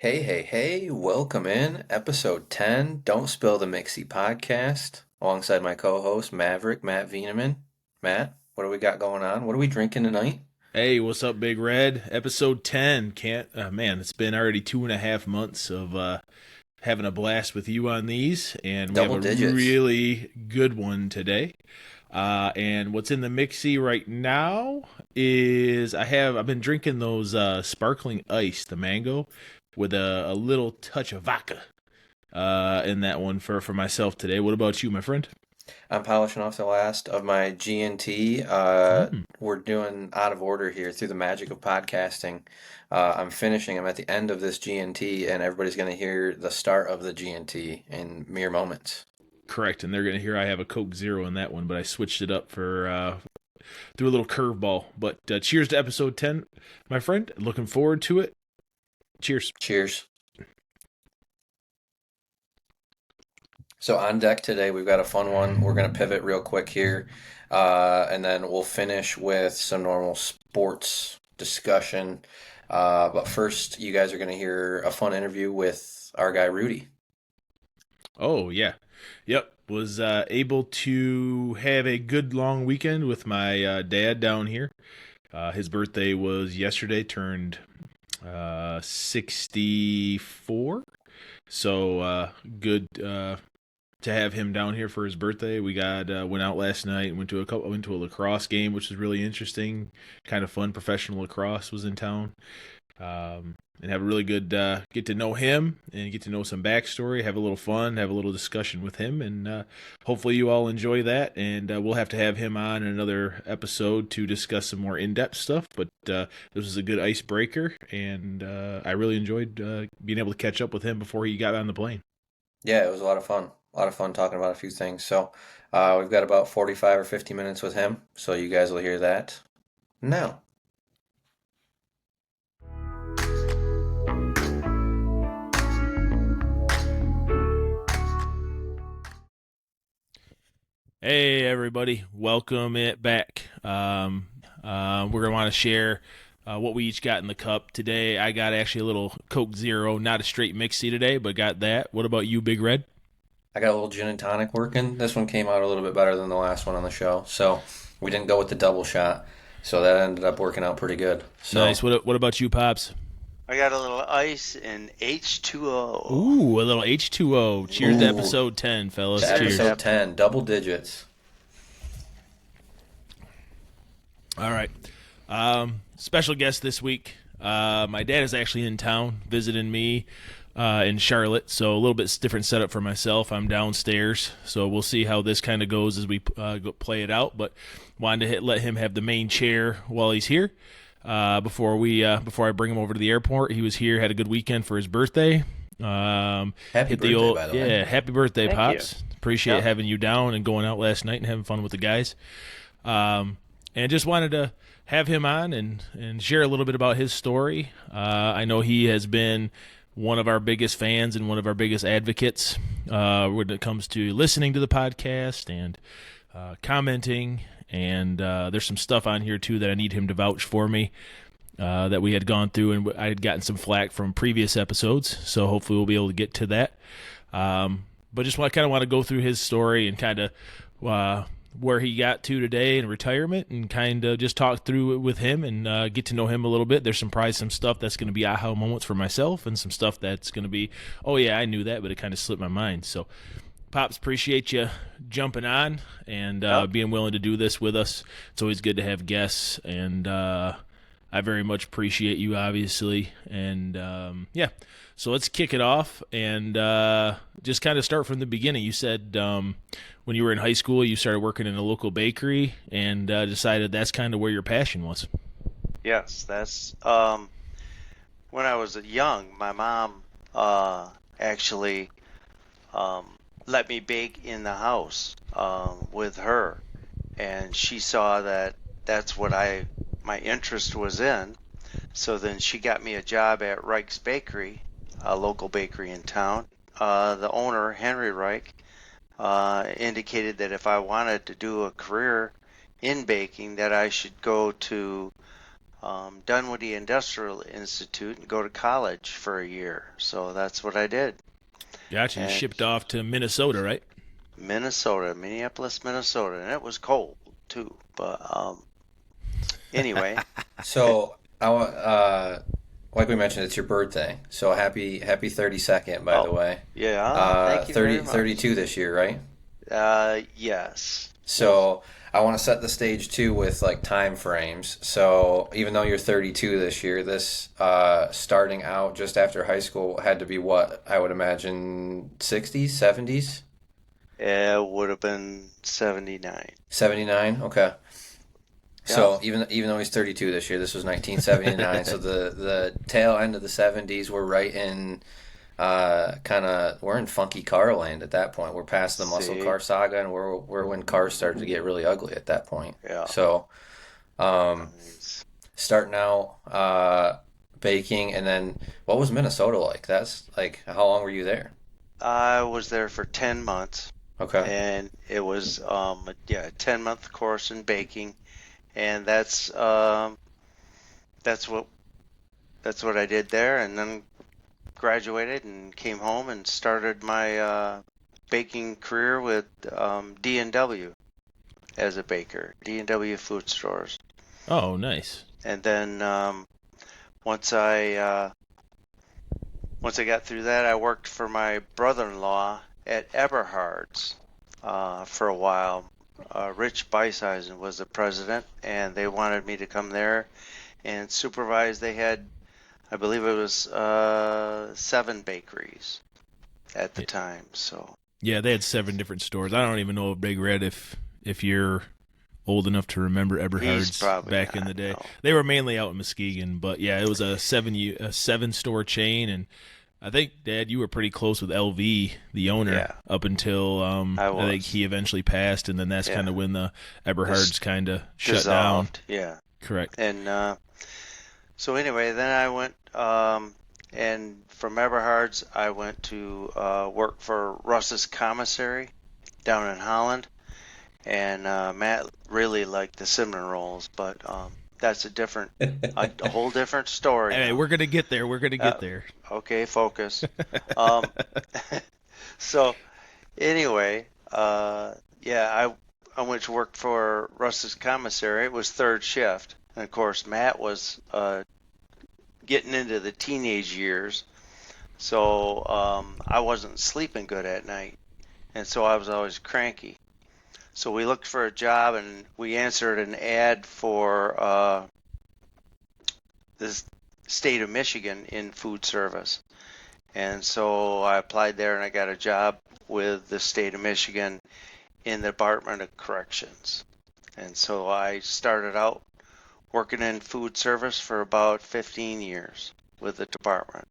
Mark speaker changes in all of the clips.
Speaker 1: Hey, hey, hey, welcome in episode 10, Don't Spill the Mixie podcast, alongside my co-host Maverick, Matt Veeneman. Matt, what do we got going on? What are we drinking tonight?
Speaker 2: Hey, what's up, Big Red? Episode 10. Man, it's been already 2.5 months of having a blast with you on these, and we have
Speaker 1: Double
Speaker 2: a
Speaker 1: digits.
Speaker 2: really good one today. And what's in the mixie right now is I've been drinking those sparkling ice, the mango, with a little touch of vodka in that one for myself today. What about you, my friend?
Speaker 1: I'm polishing off the last of my G&T.
Speaker 2: Mm.
Speaker 1: We're doing out of order here through the magic of podcasting. I'm at the end of this G&T, and everybody's going to hear the start of the G&T in mere moments.
Speaker 2: Correct, and they're gonna hear I have a Coke Zero in that one, but I switched it up for threw a little curveball. But cheers to episode 10, my friend. Looking forward to it. Cheers.
Speaker 1: Cheers. So on deck today, we've got a fun one. We're going to pivot real quick here, and then we'll finish with some normal sports discussion. But first, you guys are going to hear a fun interview with our guy Rudy.
Speaker 2: Oh, yeah. Yep. Was able to have a good long weekend with my dad down here. His birthday was yesterday, turned 64. So good to have him down here for his birthday. We got went out last night, went to a lacrosse game, which was really interesting, kind of fun. Professional lacrosse was in town, and have a really good get to know him and get to know some backstory. Have a little fun, have a little discussion with him, and hopefully you all enjoy that. And we'll have to have him on in another episode to discuss some more in-depth stuff. But this was a good icebreaker, and I really enjoyed being able to catch up with him before he got on the plane.
Speaker 1: Yeah, it was a lot of fun. A lot of fun talking about a few things. So we've got about 45 or 50 minutes with him. So you guys will hear that now.
Speaker 2: Hey everybody, welcome it back. We're gonna want to share what we each got in the cup today. I got actually a little Coke Zero, not a straight mixie today, but got that. What about you, Big Red?
Speaker 1: I got a little gin and tonic working. This one came out a little bit better than the last one on the show. So we didn't go with the double shot. So that ended up working out pretty good. So
Speaker 2: Nice. What about you, Pops?
Speaker 3: I got a little ice and H2O.
Speaker 2: Ooh, a little H2O. Cheers to
Speaker 1: ooh,
Speaker 2: episode 10,
Speaker 1: to
Speaker 2: fellas.
Speaker 3: Yep,
Speaker 2: Cheers.
Speaker 1: episode
Speaker 3: yep.
Speaker 1: 10, double digits.
Speaker 2: All right. Special guest this week. My dad is actually in town visiting me in Charlotte, so a little bit different setup for myself. I'm downstairs, so we'll see how this kind of goes as we go play it out. But wanted to let him have the main chair while he's here. Before I bring him over to the airport, he was here, had a good weekend for his birthday.
Speaker 1: Happy
Speaker 2: Hit the
Speaker 1: birthday,
Speaker 2: old
Speaker 1: by the way.
Speaker 2: yeah, happy birthday,
Speaker 3: Thank you.
Speaker 2: pops. Appreciate
Speaker 1: Yep.
Speaker 2: having you down and going out last night and having fun with the guys. And just wanted to have him on and share a little bit about his story. I know he has been one of our biggest fans and one of our biggest advocates when it comes to listening to the podcast and commenting. And there's some stuff on here, too, that I need him to vouch for me that we had gone through, and I had gotten some flack from previous episodes. So hopefully we'll be able to get to that. But just kind of want to go through his story and kind of where he got to today in retirement and kind of just talk through it with him and get to know him a little bit. There's some stuff that's going to be aha moments for myself and some stuff that's going to be, oh, yeah, I knew that, but it kind of slipped my mind. So, Pops, appreciate you jumping on and
Speaker 3: Yep.
Speaker 2: being willing to do this with us. It's always good to have guests, and I very much appreciate you, obviously. And, yeah, so let's kick it off and just kind of start from the beginning. You said when you were in high school, you started working in a local bakery and decided that's kind of where your passion was.
Speaker 3: Yes, that's when I was young, my mom actually um, let me bake in the house with her, and she saw that that's what my interest was in. So then she got me a job at Reich's Bakery, a local bakery in town. The owner, Henry Reich, indicated that if I wanted to do a career in baking, that I should go to Dunwoody Industrial Institute and go to college for a year. So that's what I did.
Speaker 2: Gotcha. You
Speaker 3: And
Speaker 2: shipped off to Minnesota, right?
Speaker 3: Minneapolis, Minnesota, and it was cold too. But anyway,
Speaker 1: So like we mentioned, it's your birthday. So happy 32nd, by the
Speaker 3: oh
Speaker 1: way.
Speaker 3: yeah, thank you very
Speaker 1: 32
Speaker 3: much.
Speaker 1: this year, right?
Speaker 3: Yes, yes,
Speaker 1: So I want to set the stage too with like time frames. So even though you're 32 this year, this starting out just after high school had to be what I would imagine 60s, 70s,
Speaker 3: it would have been 79.
Speaker 1: 79. Okay.
Speaker 3: Yep.
Speaker 1: So even though he's 32 this year, this was 1979. So the tail end of the 70s, we're right in we're in funky car land at that point. We're past the muscle
Speaker 3: See,
Speaker 1: car saga, and we're when cars started to get really ugly at that point.
Speaker 3: yeah.
Speaker 1: So um,
Speaker 3: Nice.
Speaker 1: starting out baking, and then what was Minnesota like? That's like how long were you there?
Speaker 3: I was there for 10 months,
Speaker 1: Okay.
Speaker 3: and it was a 10-month course in baking, and that's what that's what I did there, and then graduated and came home and started my baking career with D&W as a baker, D&W Food Stores.
Speaker 2: Oh, nice.
Speaker 3: And then once I once I got through that, I worked for my brother-in-law at Eberhard's for a while. Rich Beiseisen was the president, and they wanted me to come there and supervise. They had, I believe it was 7 bakeries at the
Speaker 2: Y-
Speaker 3: time. So
Speaker 2: Yeah, they had 7 different stores. I don't even know a Big Red if you're old enough to remember
Speaker 3: he's
Speaker 2: Eberhard's
Speaker 3: probably
Speaker 2: back in
Speaker 3: not.
Speaker 2: the day.
Speaker 3: No.
Speaker 2: They were mainly out in Muskegon, but yeah, it was a 7 store chain, and I think Dad, you were pretty close with LV, the owner,
Speaker 3: Yeah,
Speaker 2: up until
Speaker 3: I
Speaker 2: I think
Speaker 3: was.
Speaker 2: he eventually passed, and then that's kind
Speaker 3: Yeah,
Speaker 2: of when the
Speaker 3: this
Speaker 2: Eberhard's kind of shut down.
Speaker 3: dissolved. Yeah,
Speaker 2: Correct.
Speaker 3: and so anyway, then I went and from Eberhard's, I went to work for Russ's Commissary down in Holland. And Matt really liked the cinnamon rolls, but that's a whole different story
Speaker 2: Hey,
Speaker 3: now.
Speaker 2: we're gonna get there. We're gonna
Speaker 3: Uh,
Speaker 2: get there.
Speaker 3: okay, focus. Um, so anyway, yeah, I went to work for Russ's Commissary. It was third shift, and of course Matt was getting into the teenage years, so I wasn't sleeping good at night, and so I was always cranky. So we looked for a job and we answered an ad for the state of Michigan in food service. And so I applied there and I got a job with the state of Michigan in the Department of Corrections. And so I started out working in food service for about 15 years with the department.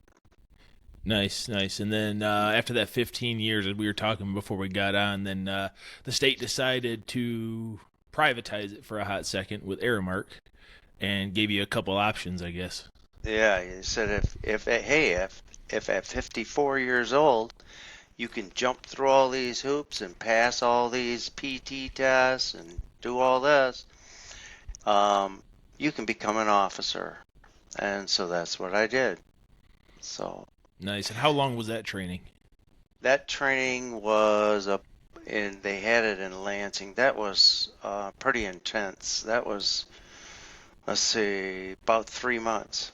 Speaker 2: Nice, nice. And then after that 15 years, as we were talking before we got on, then the state decided to privatize it for a hot second with Aramark and gave you a couple options, I guess.
Speaker 3: Yeah, he said if at 54 years old you can jump through all these hoops and pass all these PT tests and do all this, you can become an officer. And so that's what I did. So
Speaker 2: Nice. And how long was that training?
Speaker 3: that training was up, and they had it in Lansing. That was pretty intense. That was, let's see, about 3 months.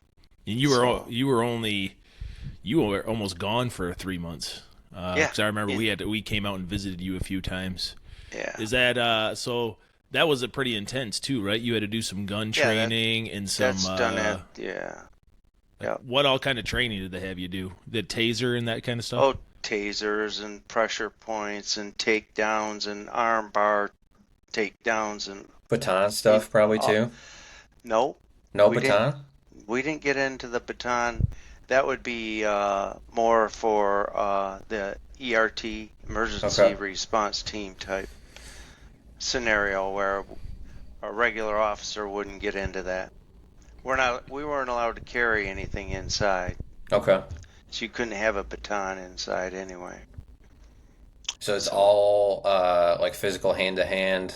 Speaker 2: And
Speaker 3: So
Speaker 2: you were almost gone for 3 months.
Speaker 3: yeah,
Speaker 2: Because I remember
Speaker 3: yeah,
Speaker 2: we came out and visited you a few times.
Speaker 3: yeah,
Speaker 2: Is that so? That was a pretty intense too, right? You had to do some gun
Speaker 3: yeah.
Speaker 2: training and some
Speaker 3: That's done at yeah.
Speaker 2: like
Speaker 3: Yeah.
Speaker 2: what all kind of training did they have you do? The taser and that kind of stuff?
Speaker 3: Oh, tasers and pressure points and takedowns and arm bar takedowns and
Speaker 1: Baton
Speaker 3: you,
Speaker 1: stuff probably
Speaker 3: uh,
Speaker 1: too.
Speaker 3: no,
Speaker 1: No
Speaker 3: we didn't
Speaker 1: baton?
Speaker 3: we didn't get into the baton. That would be more for the ERT emergency
Speaker 1: Okay.
Speaker 3: response team type scenario where a regular officer wouldn't get into that. We weren't allowed to carry anything inside,
Speaker 1: Okay.
Speaker 3: so you couldn't have a baton inside anyway.
Speaker 1: So it's
Speaker 3: So
Speaker 1: all like physical hand to hand,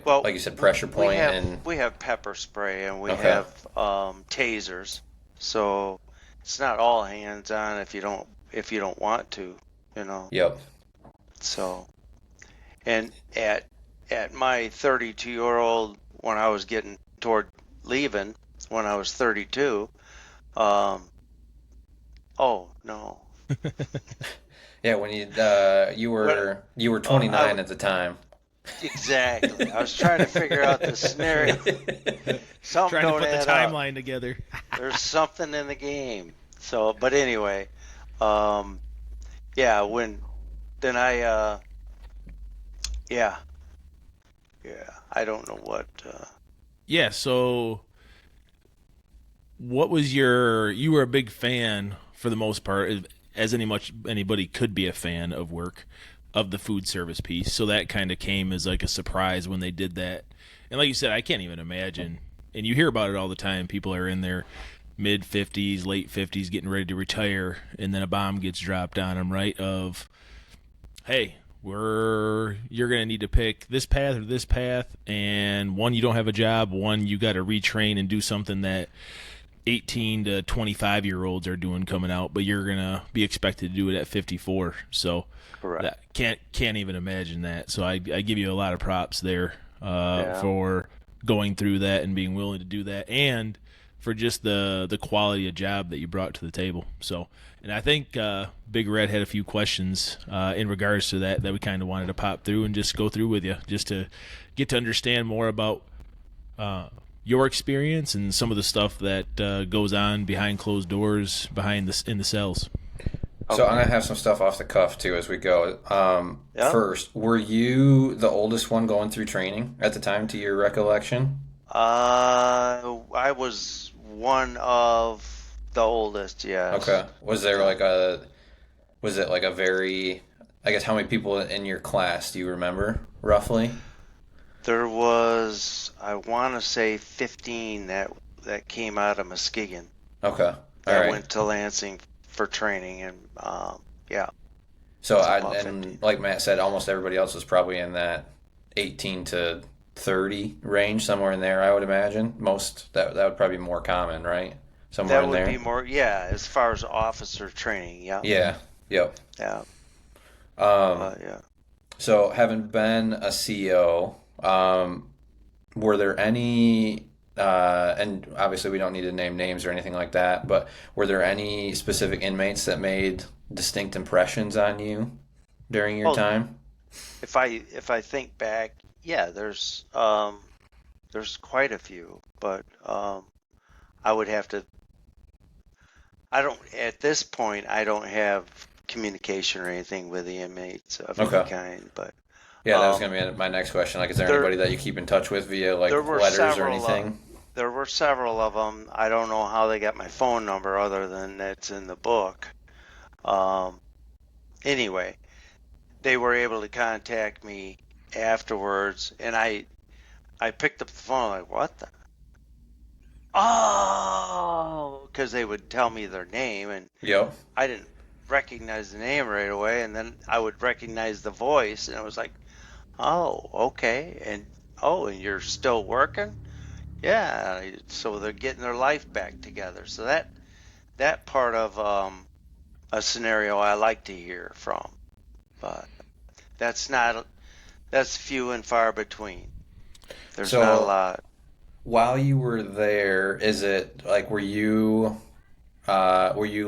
Speaker 3: Well,
Speaker 1: like you said, pressure
Speaker 3: we
Speaker 1: point
Speaker 3: have
Speaker 1: and
Speaker 3: we have pepper spray and we
Speaker 1: okay.
Speaker 3: have tasers, so it's not all hands on if you don't want to, you know.
Speaker 1: Yep.
Speaker 3: So and at my 32-year-old, when I was getting toward leaving, when I was 32, um, oh no,
Speaker 1: Yeah, when
Speaker 3: what
Speaker 1: you were
Speaker 3: I
Speaker 1: 29
Speaker 3: would
Speaker 1: at the time.
Speaker 3: exactly. I was trying to figure out the scenario. Something
Speaker 2: Trying to
Speaker 3: don't
Speaker 2: put the
Speaker 3: add up.
Speaker 2: timeline together.
Speaker 3: There's something in the game. So, but anyway, um, yeah, when then yeah, yeah, I don't know what,
Speaker 2: Yeah, so what was you were a big fan for the most part, as anybody could be a fan of work of the food service piece. So that kind of came as like a surprise when they did that. And like you said, I can't even imagine. And you hear about it all the time. People are in their mid 50s, late 50s getting ready to retire and then a bomb gets dropped on them, right? Of hey, you're gonna need to pick this path or this path, and one, you don't have a job, one, you got to retrain and do something that 18 to 25-year-olds are doing coming out, but you're gonna be expected to do it at 54. So
Speaker 3: correct.
Speaker 2: that can't even imagine that. So I give you a lot of props there
Speaker 3: Yeah.
Speaker 2: for going through that and being willing to do that, and for just the quality of job that you brought to the table. So, and I think Big Red had a few questions in regards to that we kind of wanted to pop through and just go through with you, just to get to understand more about your experience and some of the stuff that goes on behind closed doors, in the cells.
Speaker 1: So I'm
Speaker 3: Okay.
Speaker 1: gonna have some stuff off the cuff too as we go.
Speaker 3: Yeah.
Speaker 1: First, were you the oldest one going through training at the time, to your recollection?
Speaker 3: I was one of the oldest, yes.
Speaker 1: Okay. Was there
Speaker 3: Yeah.
Speaker 1: like a was it like a very I guess how many people in your class do you remember roughly?
Speaker 3: There was, I want to say 15 that came out of Muskegon
Speaker 1: Okay. All
Speaker 3: that
Speaker 1: right.
Speaker 3: went to Lansing for training, and yeah,
Speaker 1: So
Speaker 3: so
Speaker 1: I
Speaker 3: about
Speaker 1: and
Speaker 3: 15.
Speaker 1: like Matt said, almost everybody else was probably in that 18 to 30 range, somewhere in there, I would imagine. Most that would probably be more common, right? Somewhere
Speaker 3: That
Speaker 1: in
Speaker 3: would be
Speaker 1: there.
Speaker 3: more, yeah, as far as officer training. Yeah,
Speaker 1: Yeah. Yep.
Speaker 3: yeah,
Speaker 1: Um,
Speaker 3: yeah.
Speaker 1: so having been a CEO, were there any and obviously we don't need to name names or anything like that, but were there any specific inmates that made distinct impressions on you during your
Speaker 3: Oh,
Speaker 1: time?
Speaker 3: if I think back, yeah, there's quite a few, but I would have to. I don't at this point. I don't have communication or anything with the inmates of any
Speaker 1: Okay.
Speaker 3: kind, but
Speaker 1: Yeah, that was
Speaker 3: um,
Speaker 1: going to be my next question. Like, is there
Speaker 3: there
Speaker 1: anybody that you keep in touch with via
Speaker 3: there
Speaker 1: like
Speaker 3: were
Speaker 1: letters or
Speaker 3: several.
Speaker 1: anything?
Speaker 3: There were several of them. I don't know how they got my phone number other than it's in the book. Um, anyway, they were able to contact me afterwards, and I picked up the phone like, what the? Oh, because they would tell me their name, and
Speaker 1: Yep.
Speaker 3: I didn't recognize the name right away, and then I would recognize the voice, and it was like, oh, okay, and oh, and you're still working? Yeah, so they're getting their life back together. So that part of a scenario I like to hear from, but that's not that's few and far between. There's not a
Speaker 1: So
Speaker 3: lot.
Speaker 1: while you were there, is it like were you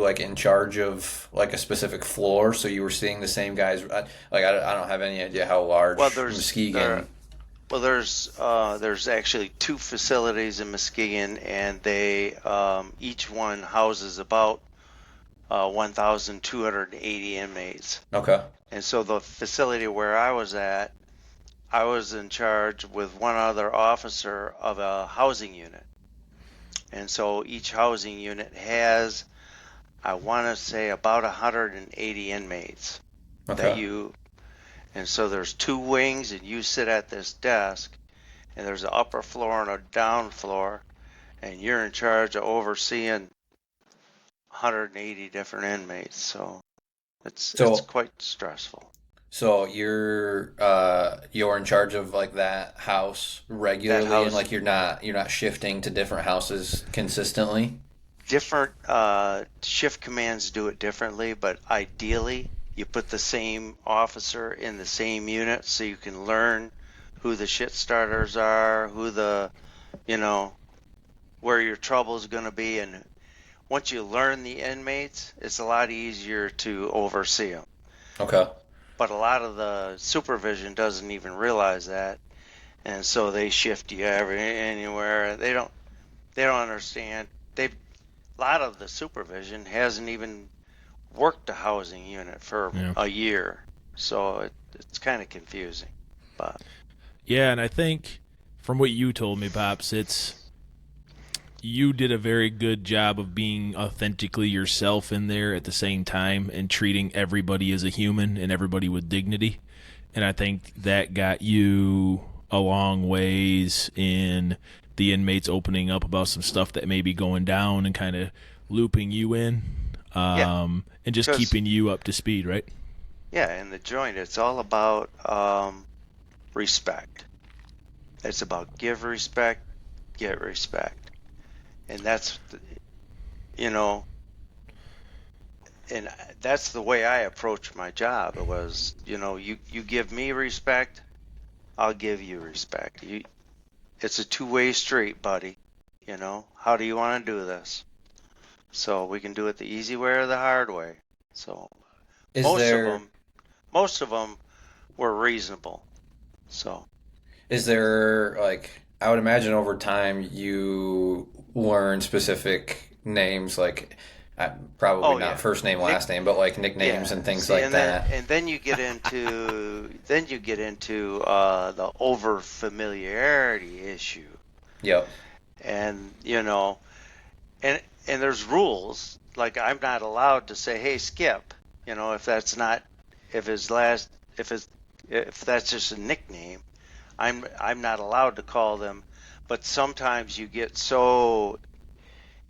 Speaker 1: like in charge of like a specific floor? So you were seeing the same guys. Like I don't have any idea how
Speaker 3: Well,
Speaker 1: large
Speaker 3: there's there
Speaker 1: Muskegon.
Speaker 3: well there's actually two facilities in Muskegon, and they each one houses about 1,280 inmates.
Speaker 1: Okay.
Speaker 3: And so the facility where I was at, I was in charge with one other officer of a housing unit. And so each housing unit has, I want to say, about 180 inmates that
Speaker 1: Okay.
Speaker 3: and so there's two wings, and you sit at this desk, and there's an upper floor and a down floor, and you're in charge of overseeing 180 different inmates. So it's
Speaker 1: So
Speaker 3: quite stressful.
Speaker 1: So you're in charge of like that house
Speaker 3: That
Speaker 1: regularly, and
Speaker 3: house,
Speaker 1: like you're not shifting to different houses consistently.
Speaker 3: different shift commands do it differently, but ideally you put the same officer in the same unit so you can learn who the shit starters are, who the, you know, where your trouble is going to be. And once you learn the inmates, it's a lot easier to oversee them.
Speaker 1: Okay.
Speaker 3: But a lot of the supervision doesn't even realize that. And so they shift you anywhere. They don't understand. A lot of the supervision hasn't even worked a housing unit for
Speaker 2: Yeah.
Speaker 3: a year, so it's kind of confusing. But
Speaker 2: Yeah, and I think from what you told me, Pops, it's you did a very good job of being authentically yourself in there at the same time and treating everybody as a human and everybody with dignity. And I think that got you a long ways in the inmates opening up about some stuff that may be going down and kind of looping you in,
Speaker 3: yeah,
Speaker 2: and just
Speaker 3: because
Speaker 2: keeping you up to speed, right?
Speaker 3: yeah, in the joint, it's all about respect. It's about give respect, get respect, and you know, and that's the way I approach my job. It was, you give me respect, I'll give you respect. It's a two-way street, buddy. How do you want to do this? So we can do it the easy way or the hard way. So
Speaker 1: Is
Speaker 3: most of
Speaker 1: there
Speaker 3: them, most of them were reasonable. So,
Speaker 1: is there like I would imagine over time you learn specific names like probably
Speaker 3: oh
Speaker 1: not
Speaker 3: yeah,
Speaker 1: first name
Speaker 3: Nick,
Speaker 1: last name but like nicknames
Speaker 3: yeah.
Speaker 1: and things
Speaker 3: See,
Speaker 1: like
Speaker 3: and then
Speaker 1: that.
Speaker 3: and then you get into the over familiarity issue,
Speaker 1: Yep.
Speaker 3: and and there's rules. Like I'm not allowed to say, "Hey, Skip," if that's not if his last if that's just a nickname. I'm not allowed to call them, but sometimes you get so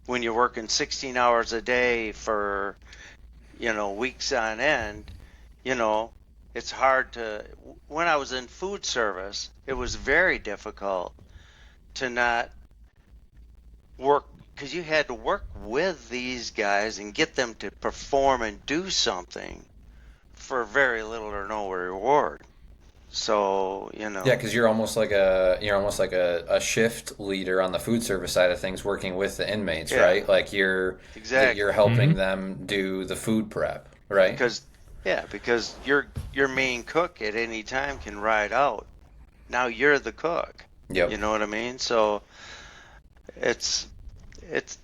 Speaker 3: when you're working 16 hours a day for, weeks on end, you know, it's hard to when I was in food service, it was very difficult to not work because you had to work with these guys and get them to perform and do something for very little or no reward. So,
Speaker 1: Yeah, because you're almost like a shift leader on the food service side of things, working with the inmates,
Speaker 3: yeah,
Speaker 1: right? Like you're
Speaker 3: exactly.
Speaker 2: Mm-hmm.
Speaker 1: helping them do the food prep, right?
Speaker 3: Because because your main cook at any time can ride out. Now you're the cook. You
Speaker 1: Yep.
Speaker 3: know what I mean? So it's it's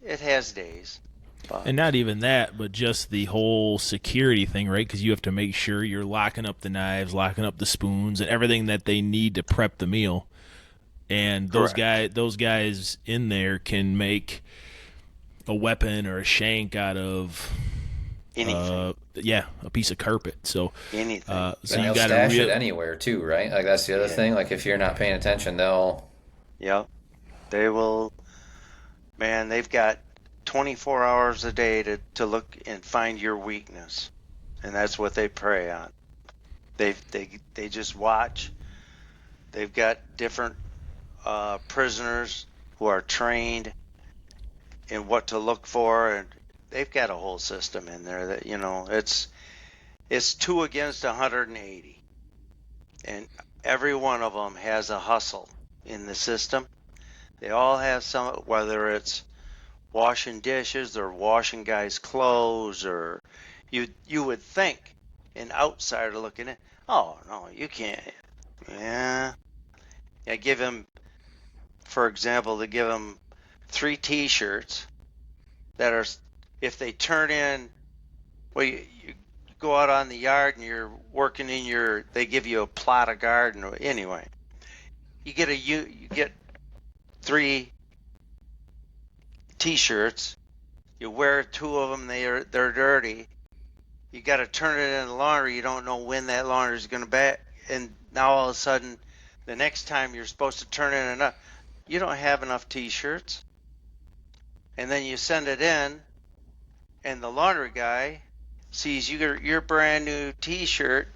Speaker 3: it has days, but
Speaker 2: And not even that, but just the whole security thing, right? Because you have to make sure you're locking up the knives, locking up the spoons, and everything that they need to prep the meal. And
Speaker 3: correct.
Speaker 2: those guys in there can make a weapon or a shank out of,
Speaker 3: Anything,
Speaker 2: yeah, a piece of carpet. So,
Speaker 3: anything.
Speaker 2: so
Speaker 1: And
Speaker 2: you
Speaker 1: they'll
Speaker 2: got to
Speaker 1: stash it
Speaker 2: real.
Speaker 1: anywhere too, right? Like that's the other
Speaker 3: Yeah,
Speaker 1: thing. Like if you're not paying attention, they'll.
Speaker 3: yep. They will. Man, they've got 24 hours a day to look and find your weakness, and that's what they prey on. They just watch. They've got different prisoners who are trained in what to look for, and they've got a whole system in there that it's two against 180, and every one of them has a hustle in the system. They all have some, whether it's washing dishes or washing guys' clothes, or you would think an outsider looking in, oh no, you can't. Yeah, I give him, for example, they give him three T-shirts that are, if they turn in, well, you go out on the yard and you're working in they give you a plot of garden. Anyway, you get three T-shirts. You wear two of them. They're dirty. You got to turn it in the laundry. You don't know when that laundry is going to back. And now all of a sudden, the next time you're supposed to turn in enough, you don't have enough T-shirts. And then you send it in, and the laundry guy sees your brand new T-shirt,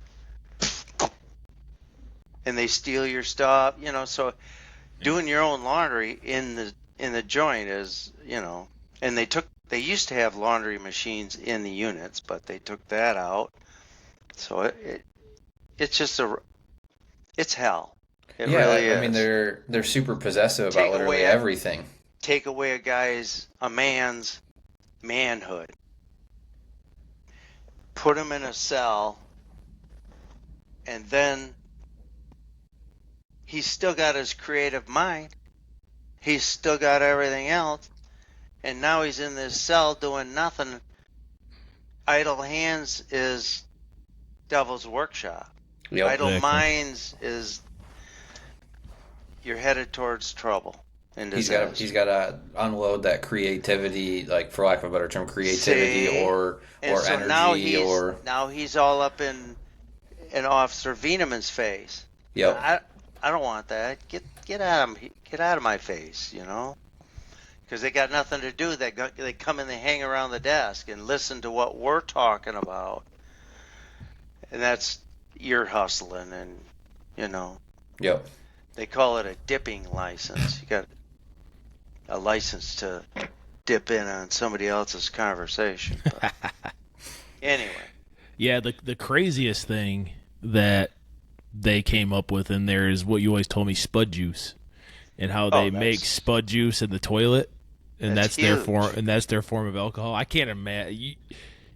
Speaker 3: and they steal your stuff. So doing your own laundry in the joint is, and they used to have laundry machines in the units, but they took that out. So it's just it's hell. It really
Speaker 1: I mean,
Speaker 3: is.
Speaker 1: they're super possessive about
Speaker 3: Take
Speaker 1: literally everything.
Speaker 3: Take away a man's manhood. Put him in a cell, and then he's still got his creative mind. He's still got everything else, and now he's in this cell doing nothing. Idle hands is devil's workshop.
Speaker 1: Yep.
Speaker 3: Idle
Speaker 2: Exactly.
Speaker 3: minds is you're headed towards trouble and disaster.
Speaker 1: He's got to unload that creativity, like for lack of a better term, creativity or
Speaker 3: so
Speaker 1: energy
Speaker 3: now he's all up in Officer Veeneman's face.
Speaker 1: Yep.
Speaker 3: I don't want that. Get out of my face, because they got nothing to do. They come and they hang around the desk and listen to what we're talking about, and that's ear hustling, and
Speaker 1: Yep.
Speaker 3: they call it a dipping license. You got a license to dip in on somebody else's conversation. But anyway.
Speaker 2: Yeah, the craziest thing that they came up with in there is what you always told me, spud juice, and how they make spud juice in the toilet, and that's their form of alcohol. I can't imagine.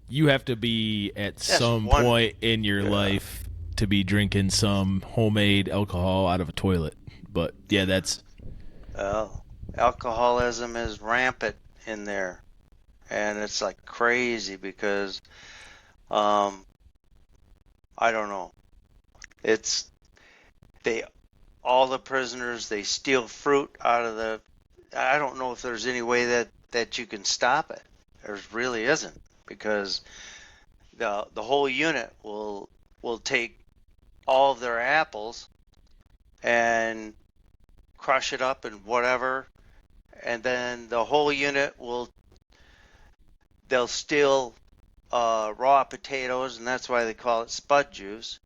Speaker 2: You have to be at some point in your life to be drinking some homemade alcohol out of a toilet. But yeah, that's.
Speaker 3: Well, alcoholism is rampant in there, and it's like crazy because, I don't know. It's all the prisoners, they steal fruit out of the. I don't know if there's any way that you can stop it. There really isn't, because the whole unit will take all of their apples and crush it up and whatever, and then the whole unit they'll steal raw potatoes, and that's why they call it spud juice.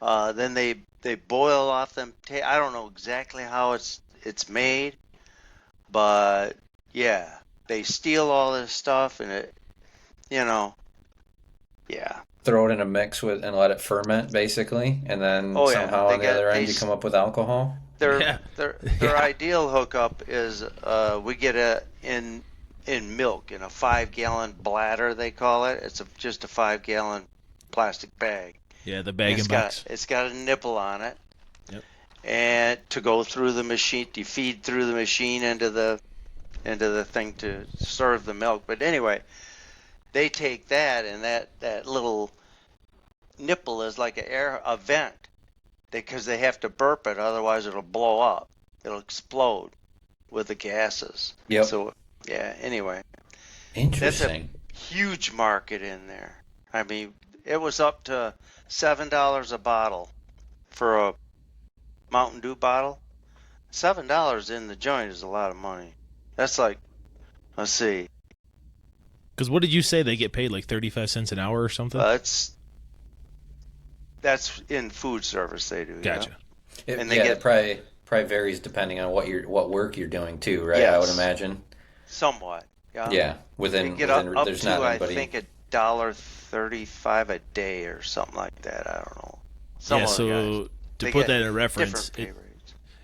Speaker 3: Then they boil off them. I don't know exactly how it's made, but yeah, they steal all this stuff, and it, yeah.
Speaker 1: Throw it in a mix with and let it ferment, basically, and then somehow on the other end you come up with alcohol.
Speaker 3: Their ideal hookup is we get in milk in a 5-gallon bladder, they call it. It's just a 5-gallon plastic bag.
Speaker 2: Yeah, the bag and box.
Speaker 3: It's got a nipple on it.
Speaker 2: Yep.
Speaker 3: And to go through the machine, to feed through the machine into the thing to serve the milk. But anyway, they take that, and that little nipple is like a vent, because they have to burp it, otherwise it'll blow up. It'll explode with the gases.
Speaker 1: Yep.
Speaker 3: So yeah. Anyway,
Speaker 1: Interesting.
Speaker 3: That's a huge market in there. I mean, it was up to $7 a bottle for a Mountain Dew bottle. $7 in the joint is a lot of money. That's like, let's see.
Speaker 2: Because what did you say? They get paid like 35 cents an hour or something?
Speaker 3: That's in food service they do.
Speaker 2: Gotcha.
Speaker 3: Yeah?
Speaker 1: It probably varies depending on what work you're doing too, right?
Speaker 3: Yes.
Speaker 1: I would imagine.
Speaker 3: Somewhat. Yeah.
Speaker 1: Yeah. Within
Speaker 3: up
Speaker 1: there's
Speaker 3: to,
Speaker 1: not anybody.
Speaker 3: I think $1.35 a day or something like that. I don't know.
Speaker 2: So to put that in reference,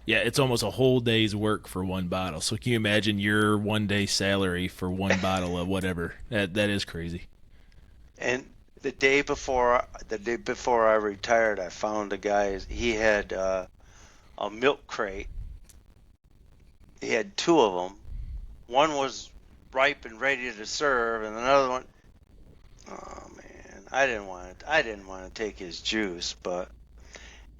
Speaker 2: it's almost a whole day's work for one bottle. So can you imagine your 1 day salary for one bottle of whatever? That is crazy.
Speaker 3: And the day before I retired, I found a guy. He had a milk crate. He had 2 of them. One was ripe and ready to serve, and another one. Oh man, I didn't want to take his juice, but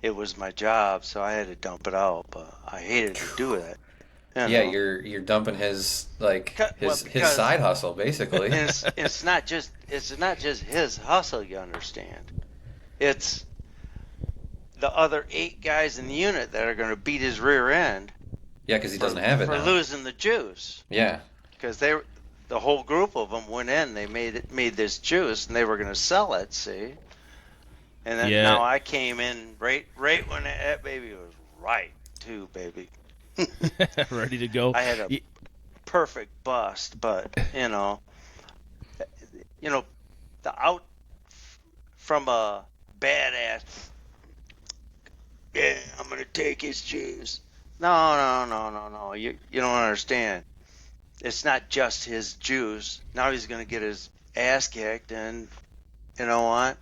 Speaker 3: it was my job, so I had to dump it out. But I hated to do that.
Speaker 1: Yeah, you're dumping his his side hustle basically.
Speaker 3: It's not just his hustle, you understand. It's the other 8 guys in the unit that are going to beat his rear end.
Speaker 1: Yeah, because he doesn't have it
Speaker 3: for
Speaker 1: now.
Speaker 3: Losing the juice.
Speaker 1: Yeah.
Speaker 3: Because the whole group of them went in. They made this juice, and they were going to sell it. See. And then
Speaker 2: Yeah,
Speaker 3: now I came in right when that baby was right too, baby.
Speaker 2: ready to go.
Speaker 3: I had a perfect bust, but you know, the out from a badass. Yeah, I'm gonna take his juice. No, no, no, no, no. You don't understand. It's not just his juice. Now he's gonna get his ass kicked, and you know what?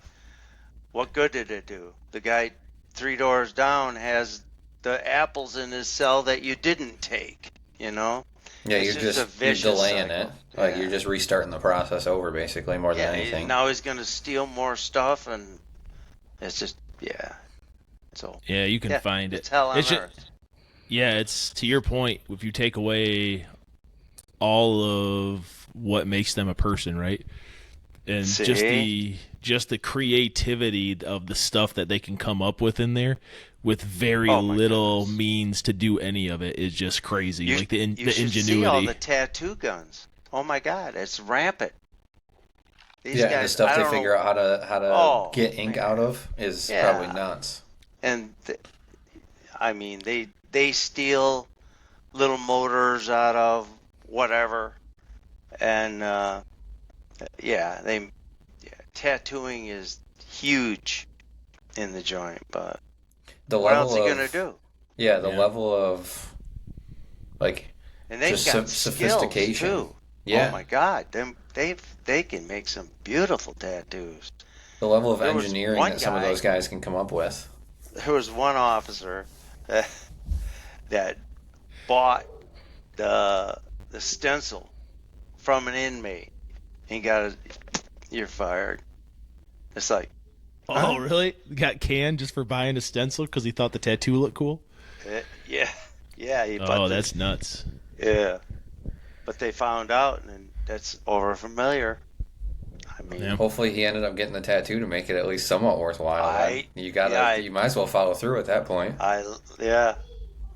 Speaker 3: What good did it do? The guy 3 doors down has the apples in his cell that you didn't take. You know,
Speaker 1: Yeah,
Speaker 3: it's just a
Speaker 1: you're
Speaker 3: vicious
Speaker 1: delaying it.
Speaker 3: cycle.
Speaker 1: Like you're
Speaker 3: Yeah,
Speaker 1: just restarting the process over, basically, more than
Speaker 3: yeah.
Speaker 1: anything.
Speaker 3: Now he's gonna steal more stuff, and it's just yeah. So
Speaker 2: yeah, you can
Speaker 3: yeah,
Speaker 2: find it.
Speaker 3: it's hell on
Speaker 2: It's just,
Speaker 3: earth.
Speaker 2: yeah, it's to your point. If you take away all of what makes them a person, right? And
Speaker 3: See?
Speaker 2: just the creativity of the stuff that they can come up with in there with very
Speaker 3: Oh my
Speaker 2: little
Speaker 3: goodness.
Speaker 2: means to do any of it is just crazy.
Speaker 3: You
Speaker 2: Like
Speaker 3: you
Speaker 2: the
Speaker 3: should see all the
Speaker 2: ingenuity.
Speaker 3: tattoo guns. Oh my God, it's rampant. These
Speaker 1: Yeah, the
Speaker 3: guys,
Speaker 1: stuff
Speaker 3: I
Speaker 1: they
Speaker 3: don't know.
Speaker 1: figure out how to
Speaker 3: Oh
Speaker 1: get ink out
Speaker 3: man,
Speaker 1: of is probably
Speaker 3: yeah.
Speaker 1: nuts.
Speaker 3: And I mean, they steal little motors out of whatever, and yeah, tattooing is huge in the joint. But
Speaker 1: The
Speaker 3: what else
Speaker 1: level
Speaker 3: are you gonna
Speaker 1: of
Speaker 3: do?
Speaker 1: yeah, the
Speaker 2: Yeah.
Speaker 1: level of like
Speaker 3: And they've
Speaker 1: just
Speaker 3: got skills
Speaker 1: sophistication.
Speaker 3: too. Oh
Speaker 1: Yeah,
Speaker 3: my God, they can make some beautiful tattoos.
Speaker 1: the level of
Speaker 3: There was
Speaker 1: engineering
Speaker 3: one
Speaker 1: that some of those
Speaker 3: guy,
Speaker 1: guys can come up with.
Speaker 3: there was one officer that, that bought the stencil from an inmate. He got you're fired. It's like,
Speaker 2: Oh,
Speaker 3: huh?
Speaker 2: really? Got canned just for buying a stencil because he thought the tattoo looked cool?
Speaker 3: Yeah, yeah. But
Speaker 2: Oh, that's nuts.
Speaker 3: yeah, but they found out, and that's over familiar. I
Speaker 2: Yeah.
Speaker 3: mean,
Speaker 1: Hopefully, he ended up getting the tattoo to make it at least somewhat worthwhile. Then
Speaker 3: I yeah,
Speaker 1: you might as well follow through at that point.
Speaker 3: yeah.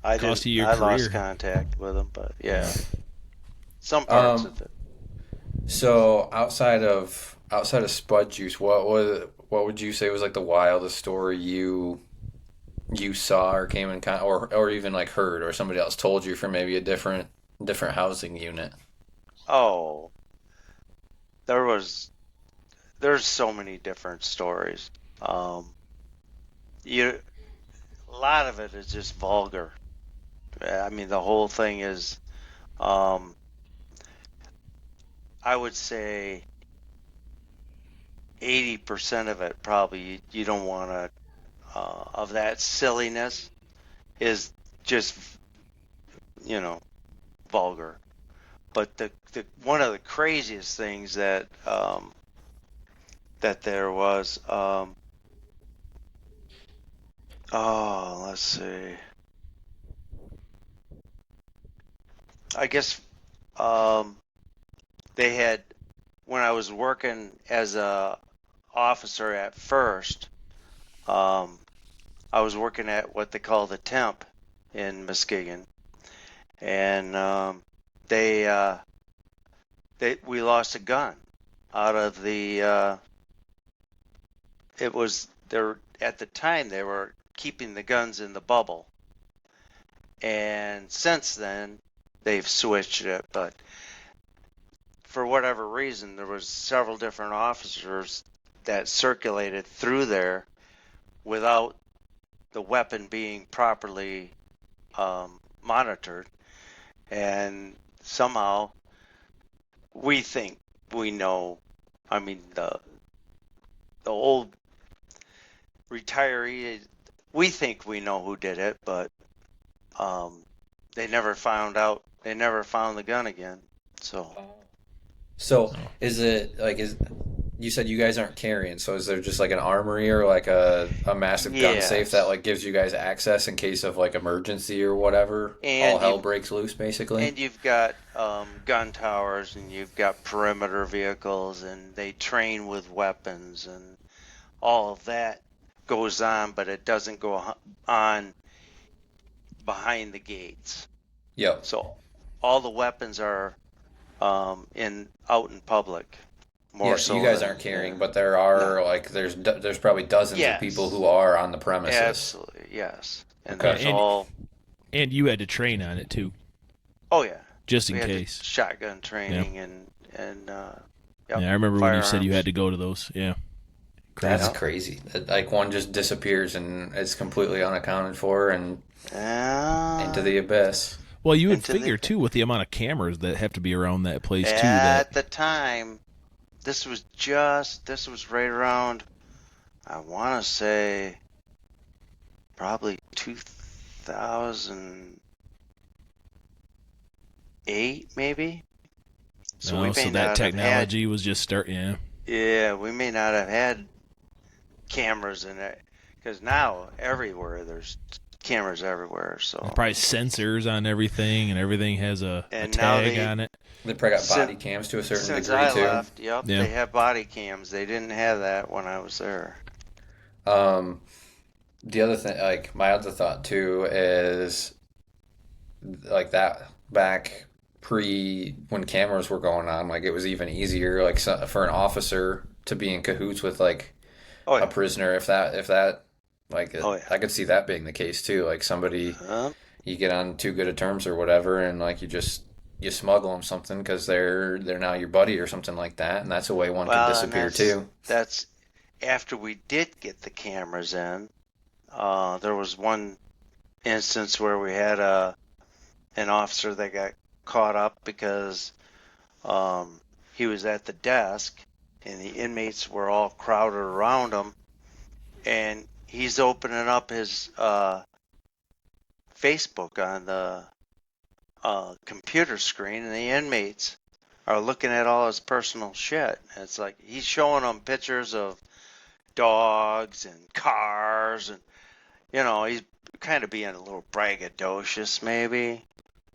Speaker 3: I
Speaker 2: Cost
Speaker 3: didn't.
Speaker 2: you your
Speaker 3: I lost
Speaker 2: career.
Speaker 3: contact with him, but
Speaker 2: Yeah.
Speaker 3: yeah, some parts
Speaker 1: Um,
Speaker 3: of it.
Speaker 1: so outside of Spud Juice, what would you say was like the wildest story you saw or came in con or even like heard or somebody else told you from maybe a different housing unit?
Speaker 3: Oh, there was. There's so many different stories. Um, you a lot of it is just vulgar. I mean, the whole thing is. Um, I would say 80% of it probably you don't want to. Of that silliness is just you know vulgar. But the one of the craziest things that there was oh, let's see. I guess um, they had when I was working as a officer at first. Um, I was working at what they call the temp in Muskegon, and they we lost a gun out of the. It was there at the time they were keeping the guns in the bubble, and since then they've switched it. But for whatever reason, there was several different officers that circulated through there without the weapon being properly monitored, and somehow we think we know. I mean, the old retiree, we think we know who did it, but um, they never found out. They never found the gun again. So
Speaker 1: So
Speaker 2: Oh.
Speaker 1: is it like is you said you guys aren't carrying, so is there just like an armory or like a massive gun safe that
Speaker 3: yes,
Speaker 1: like gives you guys access in case of like emergency or whatever? All
Speaker 3: and
Speaker 1: hell breaks loose basically?
Speaker 3: you've got gun towers, and you've got perimeter vehicles, and they train with weapons, and all of that goes on, but it doesn't go on behind the gates.
Speaker 1: Yep.
Speaker 3: So all the weapons are in out in public, more
Speaker 1: Yeah, so you
Speaker 3: so
Speaker 1: guys
Speaker 3: than
Speaker 1: aren't carrying,
Speaker 3: yeah.
Speaker 1: but there
Speaker 3: No.
Speaker 1: are like there's probably dozens of people
Speaker 3: Yes.
Speaker 1: who are on the premises.
Speaker 3: Absolutely. Yes. And
Speaker 2: Yeah,
Speaker 1: Okay.
Speaker 3: there's all.
Speaker 2: and you had to train on it too,
Speaker 3: Oh yeah.
Speaker 2: just
Speaker 3: We
Speaker 2: in
Speaker 3: had the
Speaker 2: case.
Speaker 3: shotgun
Speaker 2: Yeah.
Speaker 3: training and yep,
Speaker 2: Yeah, I remember when you said you had
Speaker 3: firearms.
Speaker 2: to go to those. Yeah,
Speaker 1: That's
Speaker 2: crazy.
Speaker 3: Yep.
Speaker 1: crazy. Like one just disappears and it's completely unaccounted for and into
Speaker 3: Uh,
Speaker 1: the abyss.
Speaker 2: Well, you would
Speaker 3: into the
Speaker 2: figure too with the amount of cameras that have to be around that place too. That
Speaker 3: at the time, this was right around. I want to say probably 2008, maybe. So we
Speaker 2: no,
Speaker 3: may
Speaker 2: so that
Speaker 3: not have had.
Speaker 2: technology was just starting. Yeah,
Speaker 3: Yeah, we may not have had cameras in it because now everywhere there's cameras everywhere.
Speaker 2: there's
Speaker 3: So
Speaker 2: probably sensors on everything, and everything has a
Speaker 3: and now
Speaker 2: tag
Speaker 3: they
Speaker 2: on it.
Speaker 1: They probably got
Speaker 3: since
Speaker 1: body cams to a certain
Speaker 3: since
Speaker 1: degree
Speaker 3: I
Speaker 1: too.
Speaker 3: left, yep,
Speaker 2: Yeah,
Speaker 3: they have body cams. They didn't have that when I was there.
Speaker 1: Um, the other thing, like my other thought too, is like that back pre when cameras were going on, like it was even easier, like for an officer to be in cahoots with like
Speaker 3: Oh
Speaker 1: a
Speaker 3: yeah,
Speaker 1: prisoner, if that, like
Speaker 3: oh yeah.
Speaker 1: I could see that being the case too. Like somebody you get on too good of terms or whatever, and like you smuggle them something because they're now your buddy or something like that, and that's a way one could
Speaker 3: Well, and
Speaker 1: disappear too.
Speaker 3: that's after we did get the cameras in. There was one instance where we had an officer that got caught up because he was at the desk and the inmates were all crowded around him, and he's opening up his Facebook on the computer screen, and the inmates are looking at all his personal shit. And it's like he's showing them pictures of dogs and cars, and he's kind of being a little braggadocious, maybe.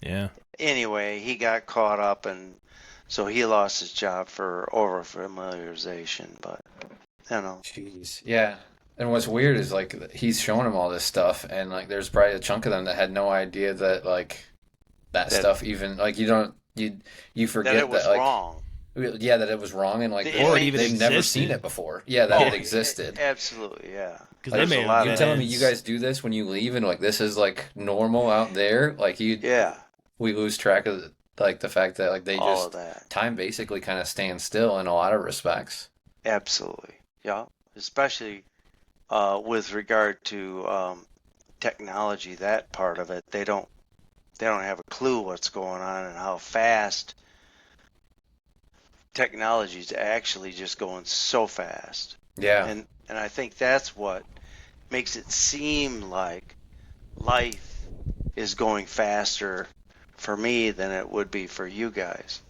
Speaker 2: yeah,
Speaker 3: Anyway, he got caught up, and so he lost his job for over familiarization. But
Speaker 1: Jeez, yeah. And what's weird is like he's showing them all this stuff, and like there's probably a chunk of them that had no idea that like that
Speaker 3: that
Speaker 1: stuff even like you don't you
Speaker 3: that it
Speaker 1: forget that
Speaker 3: was
Speaker 1: like
Speaker 3: wrong.
Speaker 1: yeah that it was wrong and like
Speaker 3: The
Speaker 2: or it
Speaker 3: inmates,
Speaker 2: even
Speaker 1: they've never seen
Speaker 2: existed
Speaker 1: it before. Yeah, that
Speaker 3: oh,
Speaker 1: it existed.
Speaker 3: absolutely, yeah.
Speaker 2: because they
Speaker 1: Like
Speaker 3: There's
Speaker 2: may
Speaker 3: a
Speaker 2: have
Speaker 3: lot
Speaker 1: you're
Speaker 3: of
Speaker 1: telling me you
Speaker 2: been.
Speaker 1: guys do this when you leave and like this is like normal out there. Like you
Speaker 3: yeah,
Speaker 1: we lose track of like the fact that like they
Speaker 3: all of
Speaker 1: just
Speaker 3: that.
Speaker 1: time basically kind of stands still in a lot of respects.
Speaker 3: Absolutely, yeah. Especially with regard to technology, that part of it, they don't have a clue what's going on and how fast technology is actually just going so fast.
Speaker 1: Yeah.
Speaker 3: And I think that's what makes it seem like life is going faster for me than it would be for you guys.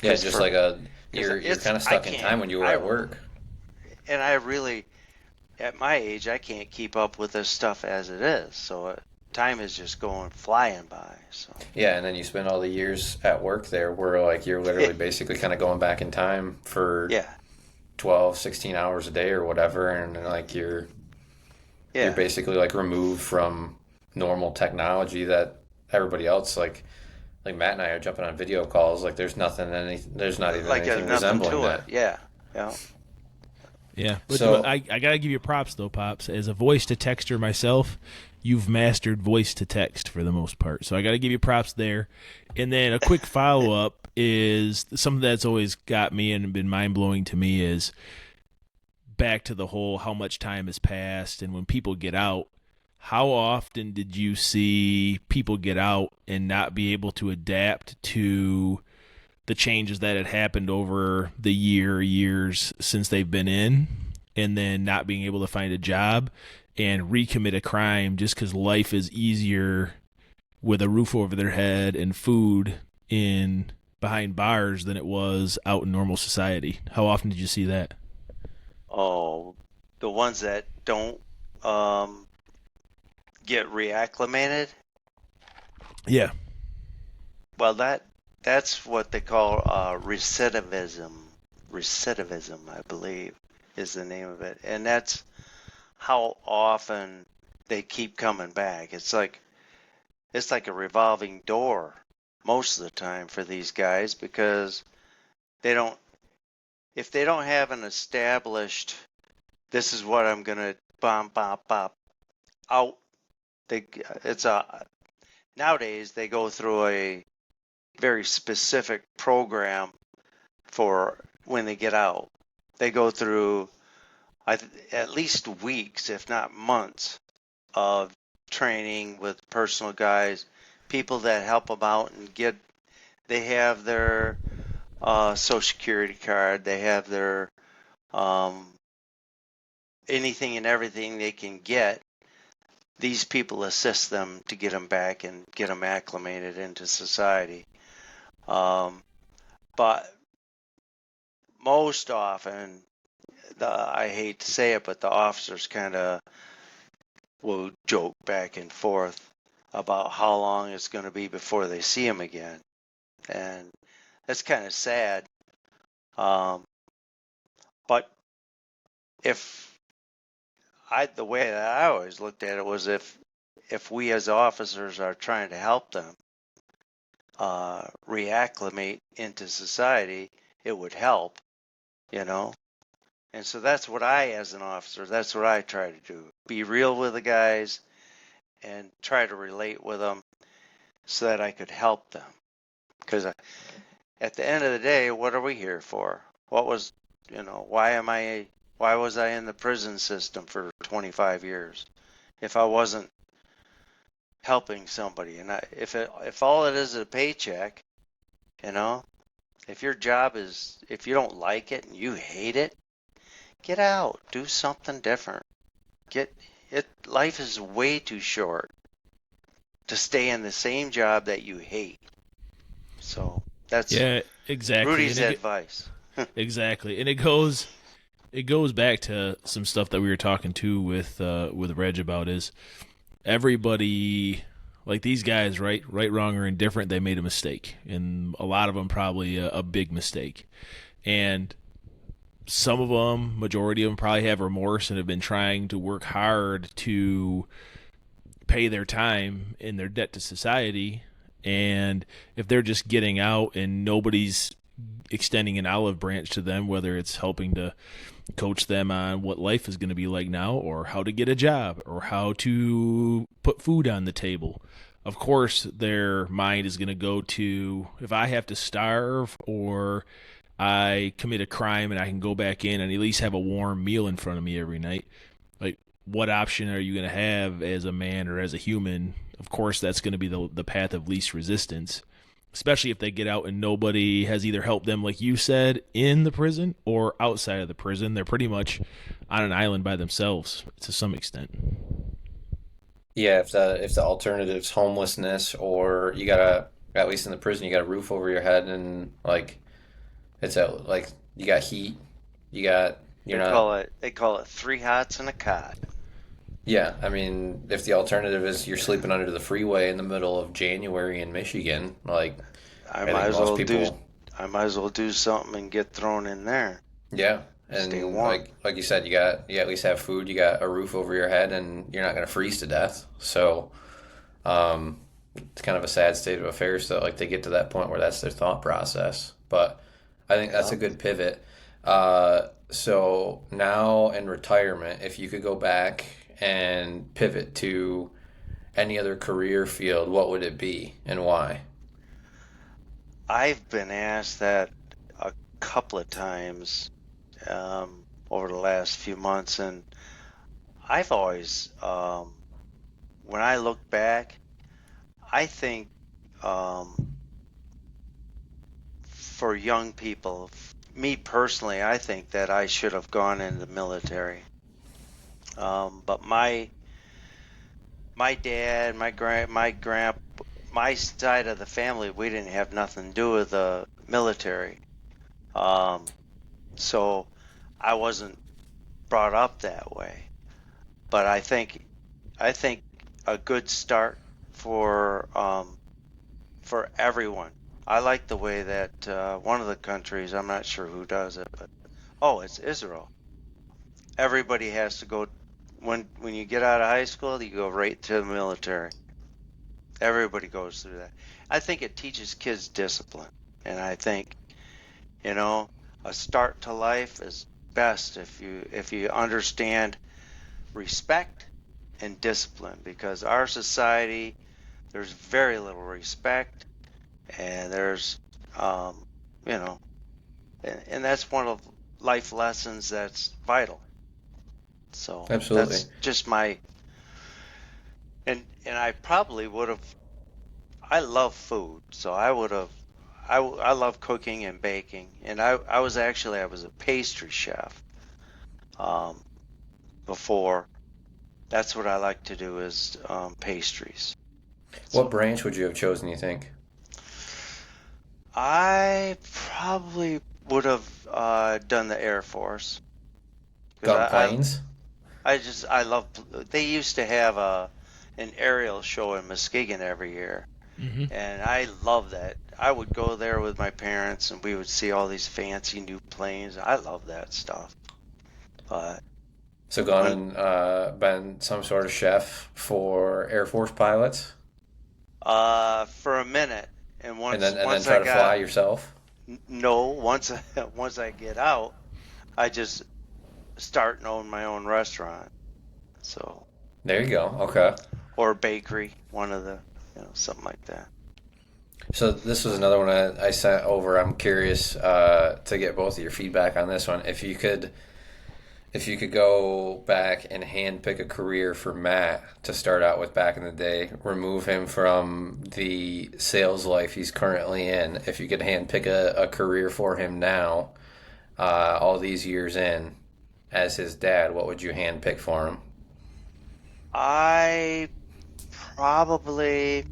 Speaker 1: Yeah,
Speaker 3: Because
Speaker 1: just
Speaker 3: for
Speaker 1: like a
Speaker 3: because
Speaker 1: you're
Speaker 3: it's
Speaker 1: kind of
Speaker 3: I
Speaker 1: stuck in
Speaker 3: can't
Speaker 1: time when you were
Speaker 3: I
Speaker 1: at work.
Speaker 3: and I really at my age I can't keep up with this stuff as it is. So time is just going flying by. So
Speaker 1: Yeah, and then you spend all the years at work there where like you're literally basically kind of going back in time for
Speaker 3: yeah,
Speaker 1: 12, 16 hours a day or whatever and like you're
Speaker 3: yeah,
Speaker 1: basically like removed from normal technology that everybody else like Matt and I are jumping on video calls like there's not even
Speaker 3: like
Speaker 1: anything
Speaker 3: nothing
Speaker 1: resembling
Speaker 3: to it.
Speaker 1: that.
Speaker 3: Yeah, yeah.
Speaker 2: Yeah, but
Speaker 1: So
Speaker 2: I gotta give you props though, pops. As a voice to texter myself, you've mastered voice to text for the most part. So I gotta give you props there. And then a quick follow up is something that's always got me and been mind blowing to me is back to the whole how much time has passed and when people get out. How often did you see people get out and not be able to adapt to the changes that had happened over the years since they've been in, and then not being able to find a job and recommit a crime just because life is easier with a roof over their head and food in behind bars than it was out in normal society? How often did you see that?
Speaker 3: Oh, the ones that don't um, get reacclimated.
Speaker 2: Yeah.
Speaker 3: Well, that's what they call recidivism. Recidivism, I believe, is the name of it, and that's how often they keep coming back. It's like a revolving door most of the time for these guys because they don't if they don't have an established, this is what I'm gonna bomb, bop, bop out. They it's a Nowadays they go through a very specific program for when they get out. They go through at least weeks, if not months, of training with personal guys, people that help them out and they have their social security card, they have their um, anything and everything they can get. These people assist them to get them back and get them acclimated into society. Um, but most often, I hate to say it, but the officers kind of will joke back and forth about how long it's going to be before they see him again. And that's kind of sad. Um, but if the way that I always looked at it was if we as officers are trying to help them reacclimate into society, it would help, you know. And so that's what as an officer, that's what I try to do. Be real with the guys and try to relate with them so that I could help them. Because at the end of the day, what are we here for? Why was I in the prison system for 25 years if I wasn't helping somebody? And if all it is a paycheck, you know, if your job is, if you don't like it and you hate it, get out, do something different. Life is way too short to stay in the same job that you hate. So that's
Speaker 2: Yeah, exactly.
Speaker 3: Rudy's advice.
Speaker 2: Exactly, and it goes back to some stuff that we were talking to with Reg about is everybody, like these guys, right, wrong, or indifferent, they made a mistake, and a lot of them probably a big mistake, and some of them, majority of them, probably have remorse and have been trying to work hard to pay their time and their debt to society. And if they're just getting out and nobody's extending an olive branch to them, whether it's helping to coach them on what life is going to be like now, or how to get a job, or how to put food on the table, of course their mind is going to go to, if I have to starve or I commit a crime and I can go back in and at least have a warm meal in front of me every night, like, what option are you going to have as a man or as a human? Of course, that's going to be the path of least resistance, especially if they get out and nobody has either helped them, like you said, in the prison or outside of the prison. They're pretty much on an island by themselves to some extent.
Speaker 1: Yeah, if the alternative's homelessness, or you gotta, at least in the prison, you got a roof over your head, and like like you got heat, you're not.
Speaker 3: They call it three hots and a cot.
Speaker 1: Yeah, I mean, if the alternative is you're sleeping under the freeway in the middle of January in Michigan, like
Speaker 3: I
Speaker 1: I
Speaker 3: might
Speaker 1: think
Speaker 3: as
Speaker 1: most
Speaker 3: well do
Speaker 1: people,
Speaker 3: I might as well do something and get thrown in there.
Speaker 1: yeah,
Speaker 3: Stay
Speaker 1: and
Speaker 3: warm.
Speaker 1: like you said, you at least have food, you got a roof over your head, and you're not gonna freeze to death. So, um, it's kind of a sad state of affairs that like they get to that point where that's their thought process. But I think that's
Speaker 3: Yeah.
Speaker 1: a good pivot. So now in retirement, if you could go back and pivot to any other career field, what would it be and why?
Speaker 3: I've been asked that a couple of times over the last few months, and I've always, when I look back, I think um, for young people, me personally, I think that I should have gone into the military. But my dad, my side of the family, we didn't have nothing to do with the military. Um, so I wasn't brought up that way. But I think a good start for everyone. I like the way that one of the countries, I'm not sure who does it, but it's Israel. Everybody has to go when you get out of high school, you go right to the military. Everybody goes through that. I think it teaches kids discipline, and I think, you know, a start to life is best if you understand respect and discipline, because our society, there's very little respect, and there's um, you know, and that's one of life lessons that's vital. So
Speaker 1: Absolutely.
Speaker 3: that's just my, and I probably would have. I love food, so I would have. I love cooking and baking, and I was a pastry chef um, before. That's what I like to do is pastries.
Speaker 1: What
Speaker 3: So
Speaker 1: branch would you have chosen, you think?
Speaker 3: I probably would have done the Air Force because
Speaker 1: Gone planes?
Speaker 3: I love. They used to have an aerial show in Muskegon every year,
Speaker 2: Mm-hmm.
Speaker 3: and I love that. I would go there with my parents, and we would see all these fancy new planes. I love that stuff. But
Speaker 1: So gone
Speaker 3: when
Speaker 1: and been some sort of chef for Air Force pilots,
Speaker 3: for a minute, and
Speaker 1: and then
Speaker 3: once
Speaker 1: try
Speaker 3: I
Speaker 1: to fly
Speaker 3: got
Speaker 1: yourself.
Speaker 3: no, once once I get out, I just start and own my own restaurant. So
Speaker 1: There you go. Okay.
Speaker 3: or bakery, one of the something like that.
Speaker 1: So this was another one I sent over. I'm curious to get both of your feedback on this one. If you could go back and hand pick a career for Matt to start out with back in the day, remove him from the sales life he's currently in. If you could hand pick a career for him now, all these years in, as his dad, what would you hand pick for him?
Speaker 3: I probably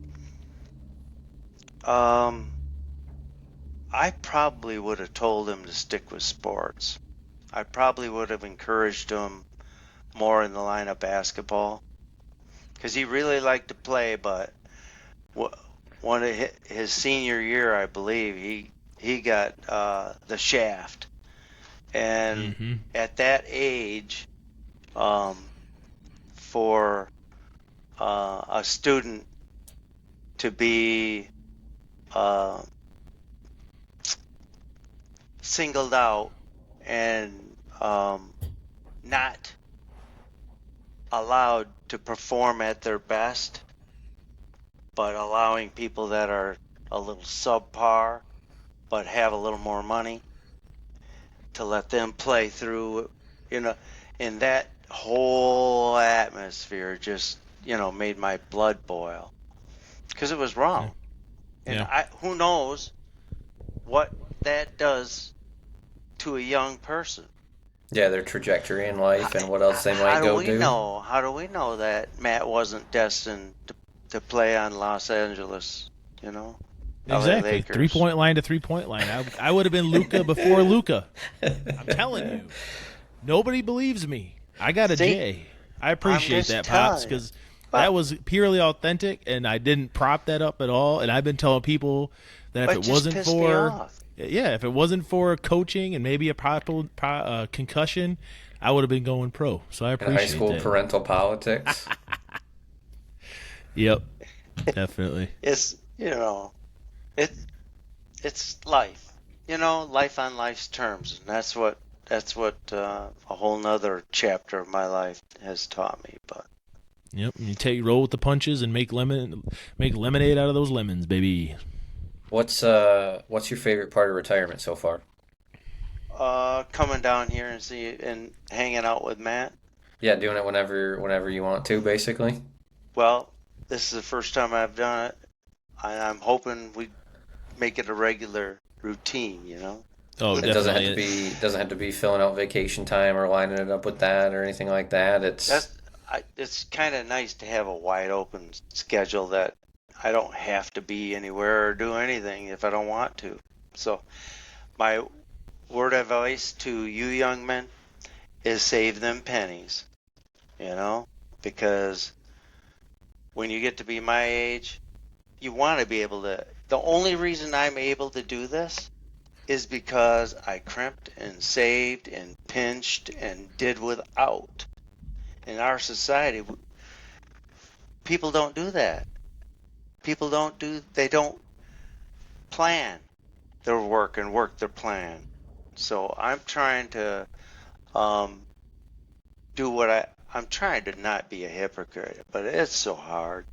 Speaker 3: um I probably would have told him to stick with sports. I probably would have encouraged him more in the line of basketball because he really liked to play, but one of his senior year, I believe, he got the shaft, and
Speaker 2: Mm-hmm.
Speaker 3: at that age, um, for a student to be uh, singled out and not allowed to perform at their best, but allowing people that are a little subpar but have a little more money to let them play through, you know, and that whole atmosphere just, made my blood boil because it was
Speaker 2: Yeah.
Speaker 3: wrong. And
Speaker 2: Yeah.
Speaker 3: who knows what that does to a young person.
Speaker 1: Yeah, their trajectory in
Speaker 3: How,
Speaker 1: life and what else they might go do.
Speaker 3: How do we know that Matt wasn't destined to play on Los Angeles, you know, LA
Speaker 2: Exactly. Three
Speaker 3: Lakers?
Speaker 2: point line to 3 point line. I would have been Luca before Luca. I'm telling you. Nobody believes me. I got a
Speaker 3: See,
Speaker 2: J. I
Speaker 3: I'm
Speaker 2: appreciate
Speaker 3: just
Speaker 2: that, Pops,
Speaker 3: telling you.
Speaker 2: because
Speaker 3: Well,
Speaker 2: that was purely authentic, and I didn't prop that up at all. And I've been telling people that if
Speaker 3: it
Speaker 2: it
Speaker 3: just
Speaker 2: wasn't
Speaker 3: pissed me
Speaker 2: for,
Speaker 3: off.
Speaker 2: yeah, if it wasn't for coaching and maybe a concussion, I would have been going pro. So I
Speaker 1: In high
Speaker 2: appreciate
Speaker 1: school
Speaker 2: that.
Speaker 1: parental politics.
Speaker 2: Yep, definitely.
Speaker 3: It's it it's life, life on life's terms, and that's what a whole nother chapter of my life has taught me. But
Speaker 2: Yep, you roll with the punches and make lemonade out of those lemons, baby.
Speaker 1: What's your favorite part of retirement so far?
Speaker 3: coming down here and hanging out with Matt.
Speaker 1: Yeah, doing it whenever you want to, basically.
Speaker 3: Well, this is the first time I've done it, and I'm hoping we make it a regular routine.
Speaker 2: Oh,
Speaker 1: It doesn't have to
Speaker 2: definitely.
Speaker 1: be filling out vacation time or lining it up with that or anything like that.
Speaker 3: That's it's kind of nice to have a wide open schedule that I don't have to be anywhere or do anything if I don't want to. So my word of advice to you young men is save them pennies, you know, because when you get to be my age, you want to be able to. The only reason I'm able to do this is because I crimped and saved and pinched and did without. In our society, people don't do that. They don't plan their work and work their plan. So I'm trying to um, do what I'm trying to not be a hypocrite, but it's so hard,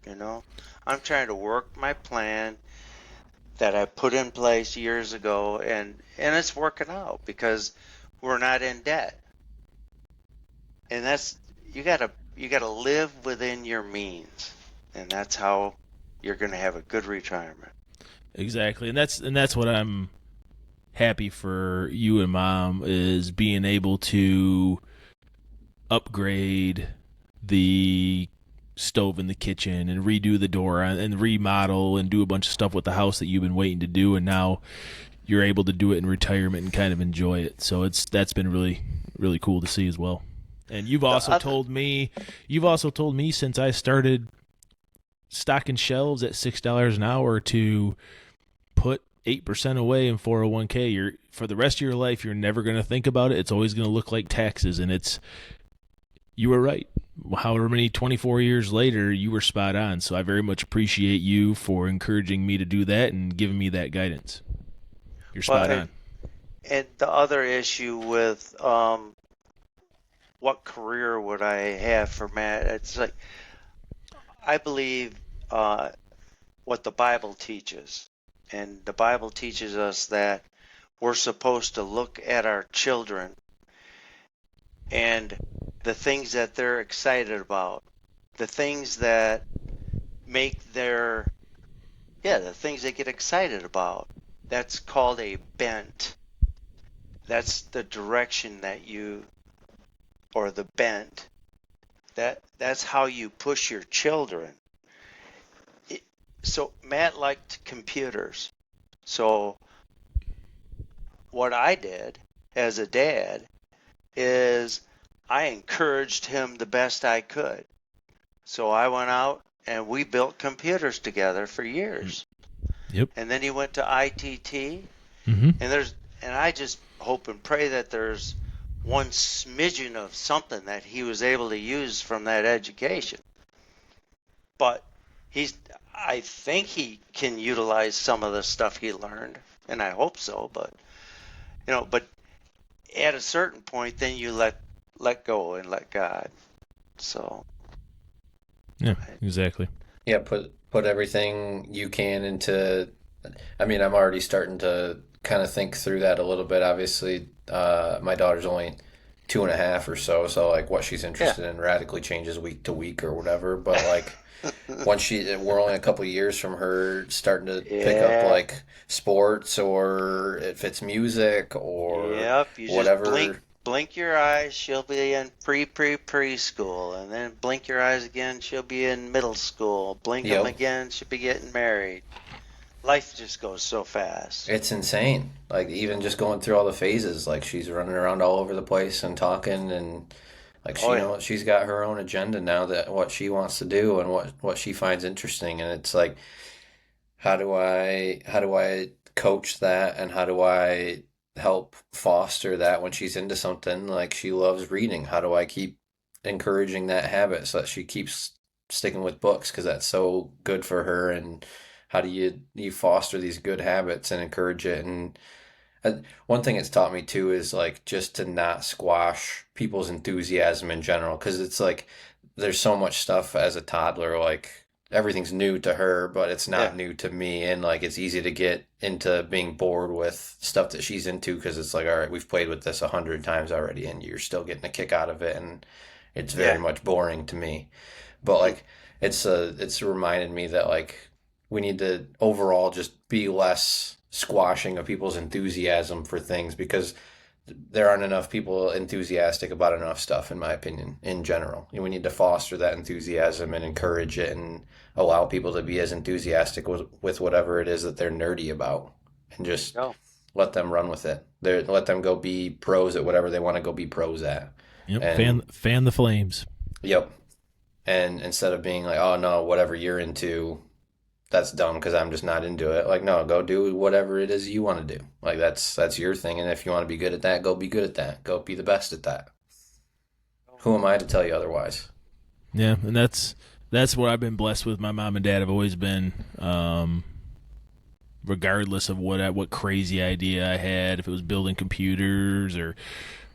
Speaker 3: you know. I'm trying to work my plan that I put in place years ago, and it's working out because we're not in debt. And that's you gotta live within your means, and that's how you're gonna have a good retirement.
Speaker 2: Exactly, and that's what I'm happy for you and mom is being able to upgrade the stove in the kitchen and redo the door and remodel and do a bunch of stuff with the house that you've been waiting to do, and now you're able to do it in retirement and kind of enjoy it. So that's been really cool to see as well. And
Speaker 3: The other,
Speaker 2: you've also told me since I started stocking shelves at $6 an hour to put 8% away in 401k, you're for the rest of your life you're never going to think about it. It's always going to look like taxes, and it's you were right. However many 24 years later, you were spot on. So I very much appreciate you for encouraging me to do that and giving me that guidance. You're
Speaker 3: well,
Speaker 2: spot on.
Speaker 3: and the other issue with what career would I have for Matt? It's like I believe uh, what the Bible teaches, and the Bible teaches us that we're supposed to look at our children and the things that they're excited about, the things that make the things they get excited about. That's called a bent. That's the direction that or the bent. That's how you push your children. It, so Matt liked computers. So what I did as a dad is I encouraged him the best I could. So I went out and we built computers together for years.
Speaker 2: Yep.
Speaker 3: And then he went to ITT,
Speaker 2: Mm-hmm.
Speaker 3: and I just hope and pray that there's one smidgen of something that he was able to use from that education. But he's I think he can utilize some of the stuff he learned, and I hope so, but at a certain point then you let go and let God. So
Speaker 2: Yeah,
Speaker 3: I,
Speaker 2: exactly.
Speaker 1: Yeah, put everything you can into. I mean, I'm already starting to kind of think through that a little bit. Obviously, my daughter's only 2.5 or so, so like what she's
Speaker 3: yeah.
Speaker 1: interested in radically changes week to week or whatever. But like we're only a couple of years from her starting to pick up
Speaker 3: Yeah.
Speaker 1: like sports or if it's music or
Speaker 3: Yep, you just
Speaker 1: whatever.
Speaker 3: blink your eyes, she'll be in preschool, and then blink your eyes again, she'll be in middle school. Blink them
Speaker 1: Yep.
Speaker 3: again, she'll be getting married. Life just goes so fast.
Speaker 1: It's insane. Like even just going through all the phases, like she's running around all over the place and talking and like
Speaker 3: Oh yeah.
Speaker 1: she's got her own agenda now that what she wants to do and what she finds interesting and it's like how do I coach that and how do I help foster that when she's into something like she loves reading? How do I keep encouraging that habit so that she keeps sticking with books because that's so good for her and how do you foster these good habits and encourage it and one thing it's taught me too is like just to not squash people's enthusiasm in general because it's like there's so much stuff as a toddler like everything's new to her but it's
Speaker 3: Yeah.
Speaker 1: not new to me and like it's easy to get into being bored with stuff that she's into because it's like all right we've played with this 100 times already and you're still getting a kick out of it and it's very
Speaker 3: Yeah.
Speaker 1: much boring to me but
Speaker 3: Hmm.
Speaker 1: like it's reminded me that like we need to overall just be less squashing of people's enthusiasm for things because there aren't enough people enthusiastic about enough stuff in my opinion in general. We need to foster that enthusiasm and encourage it and allow people to be as enthusiastic with whatever it is that they're nerdy about and just
Speaker 3: Go.
Speaker 1: let them run with it. Let them go be pros at whatever they want to go be pros at.
Speaker 2: Yep.
Speaker 1: And
Speaker 2: Fan the flames.
Speaker 1: yep. And instead of being like, oh no, whatever you're into, that's dumb because I'm just not into it. Like, no, go do whatever it is you want to do. Like, that's your thing. And if you want to be good at that, go be good at that. Go be the best at that. Who am I to tell you otherwise?
Speaker 2: Yeah, and that's what I've been blessed with. My mom and dad have always been regardless of what crazy idea I had, if it was building computers or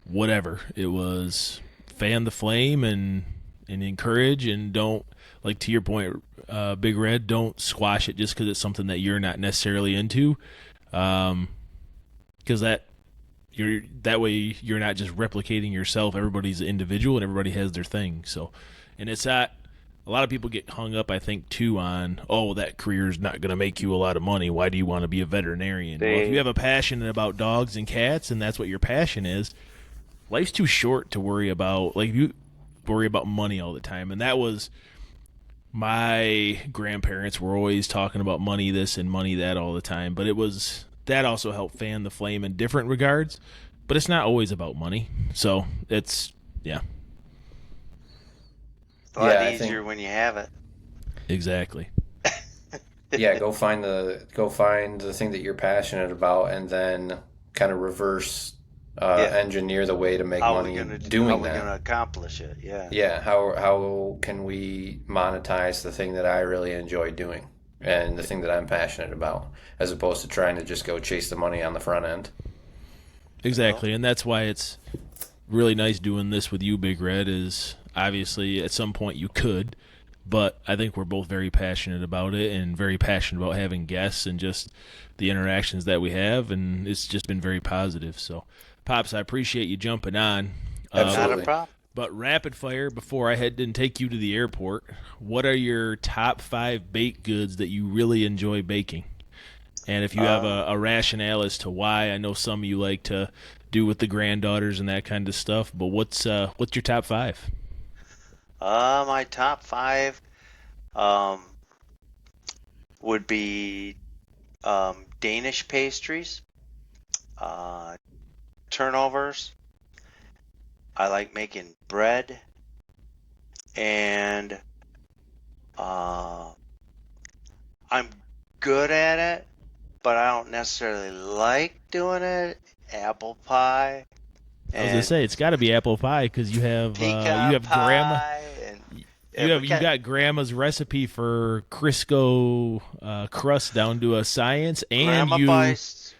Speaker 2: whatever. It was fan the flame and encourage, and don't, like to your point, Big Red, don't squash it just because it's something that you're not necessarily into, because that way you're not just replicating yourself. Everybody's an individual and everybody has their thing. So, and it's not. A lot of people get hung up, I think, too, on, oh, that career is not going to make you a lot of money. Why do you want to be a veterinarian? Well, if you have a passion about dogs and cats, and that's what your passion is, life's too short to worry about. Like, you worry about money all the time, and that was my grandparents were always talking about money this and money that all the time. But it was that also helped fan the flame in different regards. But it's not always about money, so it's
Speaker 3: A lot
Speaker 1: Yeah, I
Speaker 3: easier
Speaker 1: think
Speaker 3: when you have it.
Speaker 2: exactly.
Speaker 1: yeah, go find the thing that you're passionate about, and then kind of reverse
Speaker 3: Yeah.
Speaker 1: engineer the way to make
Speaker 3: How
Speaker 1: money
Speaker 3: we gonna
Speaker 1: doing that.
Speaker 3: accomplish it? Yeah.
Speaker 1: Yeah, how can we monetize the thing that I really enjoy doing and the thing that I'm passionate about, as opposed to trying to just go chase the money on the front end.
Speaker 2: Exactly, and that's why it's really nice doing this with you, Big Red, is obviously at some point you could, but I think we're both very passionate about it and very passionate about having guests and just the interactions that we have, and it's just been very positive. So, Pops, I appreciate you jumping on.
Speaker 3: Not a
Speaker 1: Absolutely.
Speaker 3: problem.
Speaker 2: But rapid fire, before I head and take you to the airport, what are your top 5 baked goods that you really enjoy baking? And if you have a rationale as to why, I know some of you like to do with the granddaughters and that kind of stuff, but what's your top 5?
Speaker 3: My top 5 um, would be Danish pastries, uh, turnovers. I like making bread, and I'm good at it, but I don't necessarily like doing it. Apple pie
Speaker 2: I was gonna
Speaker 3: and
Speaker 2: say it's got to be apple pie because you have
Speaker 3: pecan
Speaker 2: grandma.
Speaker 3: pie, and
Speaker 2: You got grandma's recipe for Crisco crust down to a science, and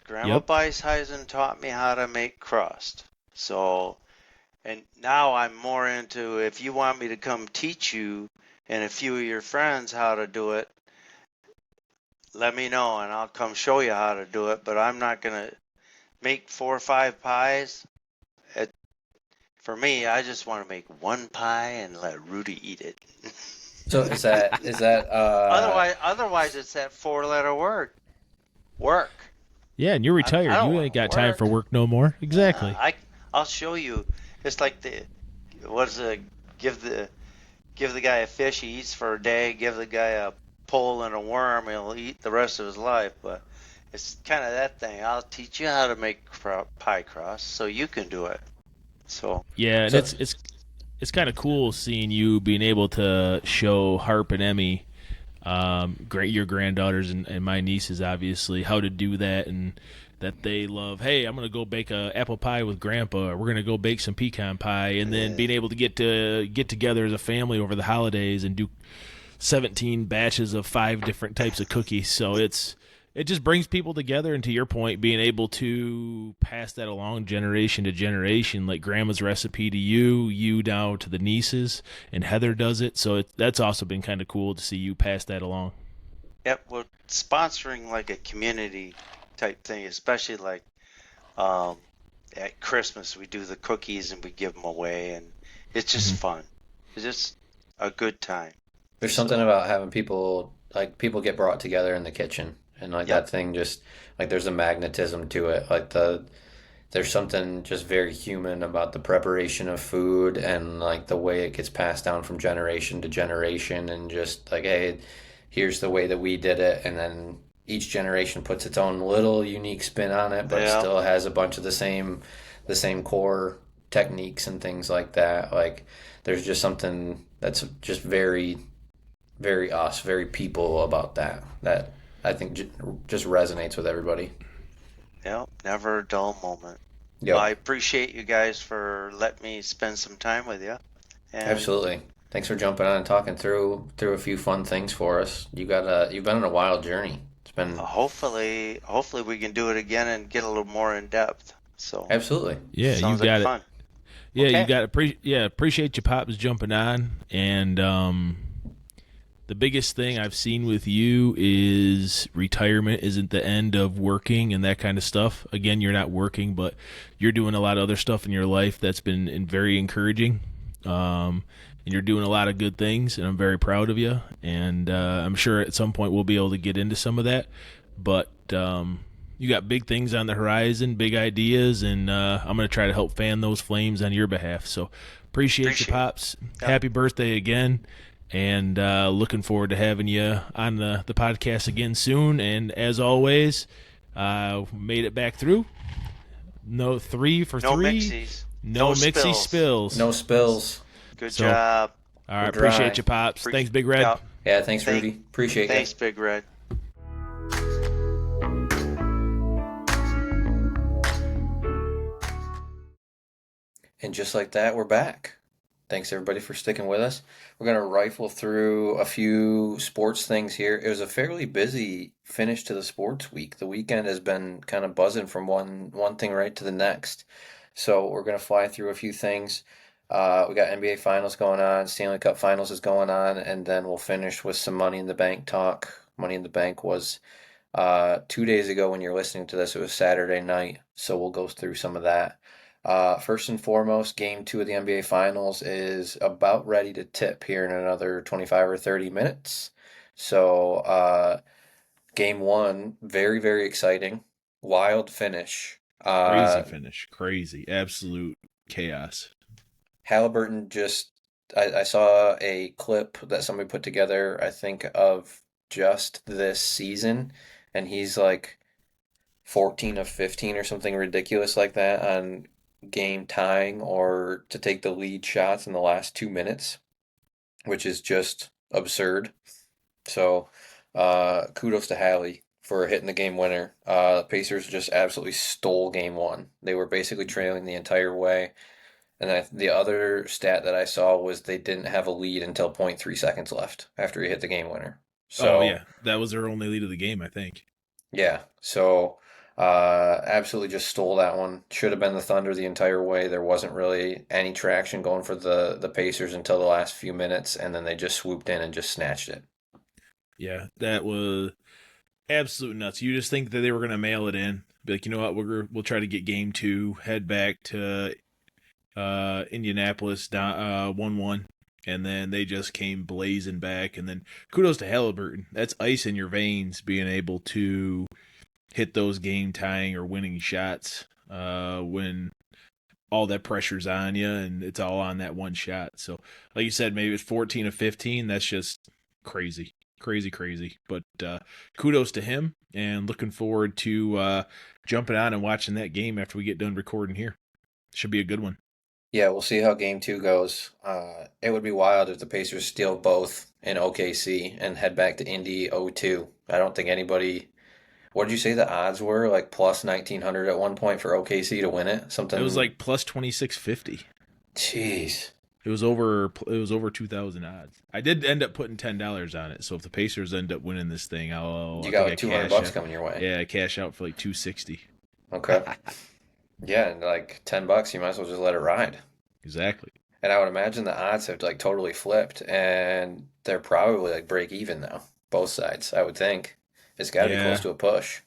Speaker 3: Grandma
Speaker 2: Yep.
Speaker 3: Beisheisen taught me how to make crust. So, and now I'm more into, if you want me to come teach you and a few of your friends how to do it, let me know and I'll come show you how to do it. But I'm not gonna make 4 or 5 pies. It, for me, I just want to make one pie and let Rudy eat it.
Speaker 1: So is that
Speaker 3: Otherwise it's that 4-letter word. Work.
Speaker 2: Yeah, and you're retired.
Speaker 3: I don't
Speaker 2: You
Speaker 3: wanna
Speaker 2: ain't got time
Speaker 3: work.
Speaker 2: for work no more. Exactly.
Speaker 3: I'll show you. It's like give the guy a fish he eats for a day, give the guy a pole and a worm, he'll eat the rest of his life. But it's kind of that thing. I'll teach you how to make pie crust so you can do it. So
Speaker 2: Yeah, and
Speaker 1: so
Speaker 2: it's kind of cool seeing you being able to show Harp and Emmy, your granddaughters and my nieces, obviously, how to do that, and that they love. Hey, I'm gonna go bake a apple pie with Grandpa. Or we're gonna go bake some pecan pie, and then being able to get together as a family over the holidays and do 17 batches of 5 different types of cookies. So it just brings people together, and to your point, being able to pass that along generation to generation, like grandma's recipe to you now to the nieces, and Heather does it. So that's also been kind of cool to see you pass that along.
Speaker 3: yep, we're sponsoring like a community type thing, especially like um, at Christmas we do the cookies and we give them away, and it's just fun. It's just a good time.
Speaker 1: there's something
Speaker 3: So
Speaker 1: about having people get brought together in the kitchen, and like
Speaker 3: yep,
Speaker 1: that thing just like there's a magnetism to it. There's something just very human about the preparation of food and like the way it gets passed down from generation to generation, and just like, hey, here's the way that we did it, and then each generation puts its own little unique spin on it, but
Speaker 3: yeah,
Speaker 1: still has a bunch of the same core techniques and things like that. Like there's just something that's just very, very us, very people about that I think just resonates with everybody.
Speaker 3: yep, never a dull moment. Well, I
Speaker 1: Yep,
Speaker 3: appreciate you guys for letting me spend some time with you, and
Speaker 1: absolutely. Thanks for jumping on and talking through a few fun things for us. You've been on a wild journey. been
Speaker 3: hopefully we can do it again and get a little more in depth. So
Speaker 1: absolutely.
Speaker 2: Yeah, you
Speaker 3: sounds like
Speaker 2: got it.
Speaker 3: fun.
Speaker 2: Yeah, you
Speaker 3: Okay.
Speaker 2: got it. Appreciate you pops jumping on. And the biggest thing I've seen with you is retirement isn't the end of working and that kind of stuff. Again, you're not working, but you're doing a lot of other stuff in your life that's been very encouraging. And you're doing a lot of good things, and I'm very proud of you. And I'm sure at some point we'll be able to get into some of that. But you got big things on the horizon, big ideas, and I'm going to try to help fan those flames on your behalf. So appreciate you,
Speaker 3: Appreciate it.
Speaker 2: Pops.
Speaker 3: Yeah.
Speaker 2: Happy birthday again. And looking forward to having you on the podcast again soon. And as always, made it back through. No 3 for
Speaker 3: No
Speaker 2: 3.
Speaker 3: mixies.
Speaker 2: No
Speaker 3: No
Speaker 2: mixy
Speaker 3: spills.
Speaker 2: spills.
Speaker 1: No spills.
Speaker 3: Good
Speaker 2: So,
Speaker 3: job.
Speaker 2: All right,
Speaker 1: We're dry.
Speaker 2: appreciate you, Pops. Thanks, Big Red.
Speaker 3: Yeah.
Speaker 1: Yeah, thanks,
Speaker 3: Thank-
Speaker 1: Rudy. Appreciate
Speaker 3: Thanks,
Speaker 1: you.
Speaker 3: Big Red.
Speaker 1: And just like that, we're back. Thanks everybody for sticking with us. We're going to rifle through a few sports things here. It was a fairly busy finish to the sports week. The weekend has been kind of buzzing from one thing right to the next. So we're going to fly through a few things. We got NBA Finals going on, Stanley Cup Finals is going on, and then we'll finish with some Money in the Bank talk. Money in the Bank was 2 days ago when you're listening to this. It was Saturday night, so we'll go through some of that. First and foremost, game 2 of the NBA Finals is about ready to tip here in another 25 or 30 minutes. So, game 1, very, very exciting. Wild finish.
Speaker 2: Crazy finish. Crazy. Absolute chaos.
Speaker 1: Halliburton I saw a clip that somebody put together, I think, of just this season, and he's like 14 of 15 or something ridiculous like that on game tying or to take the lead shots in the last 2 minutes, which is just absurd. So, kudos to Hallie for hitting the game winner. Pacers just absolutely stole game 1. They were basically trailing the entire way. And the other stat that I saw was they didn't have a lead until zero point 0.3 seconds left after he hit the game winner. So,
Speaker 2: Oh, yeah. That was their only lead of the game, I think.
Speaker 1: yeah. So, absolutely just stole that one. Should have been the Thunder the entire way. There wasn't really any traction going for the Pacers until the last few minutes, and then they just swooped in and just snatched it.
Speaker 2: Yeah, that was absolute nuts. You just think that they were going to mail it in. Be like, you know what, we'll try to get game 2, head back to Indianapolis 1-1, and then they just came blazing back. And then kudos to Halliburton. That's ice in your veins, being able to hit those game tying or winning shots when all that pressure's on you and it's all on that one shot. So like you said, maybe it's 14 of 15. That's just crazy. But kudos to him, and looking forward to jumping on and watching that game after we get done recording here. Should be a good one.
Speaker 1: Yeah, we'll see how game 2 goes. It would be wild if the Pacers steal both in OKC and head back to Indy 0-2. I don't think anybody. What did you say the odds were? Like plus 1900 at one point for OKC to win it? Something.
Speaker 2: It was like plus 2650.
Speaker 1: Jeez.
Speaker 2: It was over 2,000 odds. I did end up putting $10 on it. So if the Pacers end up winning this thing,
Speaker 1: You got like 200 bucks coming your way.
Speaker 2: Yeah, I cash out for like 260.
Speaker 1: Okay. Yeah, and like $10, you might as well just let it ride.
Speaker 2: Exactly.
Speaker 1: And I would imagine the odds have like totally flipped, and they're probably like break even now, both sides. I would think it's got to be close to a push.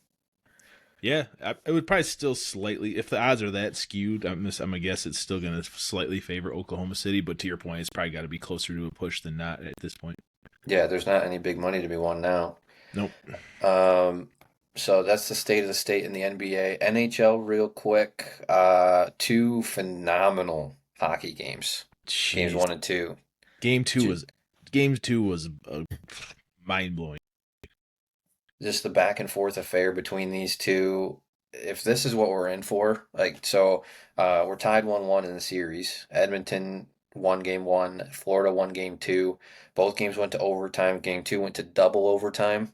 Speaker 2: Yeah, it would probably still slightly, if the odds are that skewed, I'm gonna guess it's still gonna slightly favor Oklahoma City. But to your point, it's probably got to be closer to a push than not at this point.
Speaker 1: Yeah, there's not any big money to be won now.
Speaker 2: Nope.
Speaker 1: So that's the state of the state in the NBA. NHL, real quick. 2 phenomenal hockey games.
Speaker 2: Jeez.
Speaker 1: Games 1 and 2.
Speaker 2: Game two was mind blowing.
Speaker 1: Just the back and forth affair between these two. If this is what we're in for, we're tied 1-1 in the series. Edmonton won game 1, Florida won game 2. Both games went to overtime. Game 2 went to double overtime.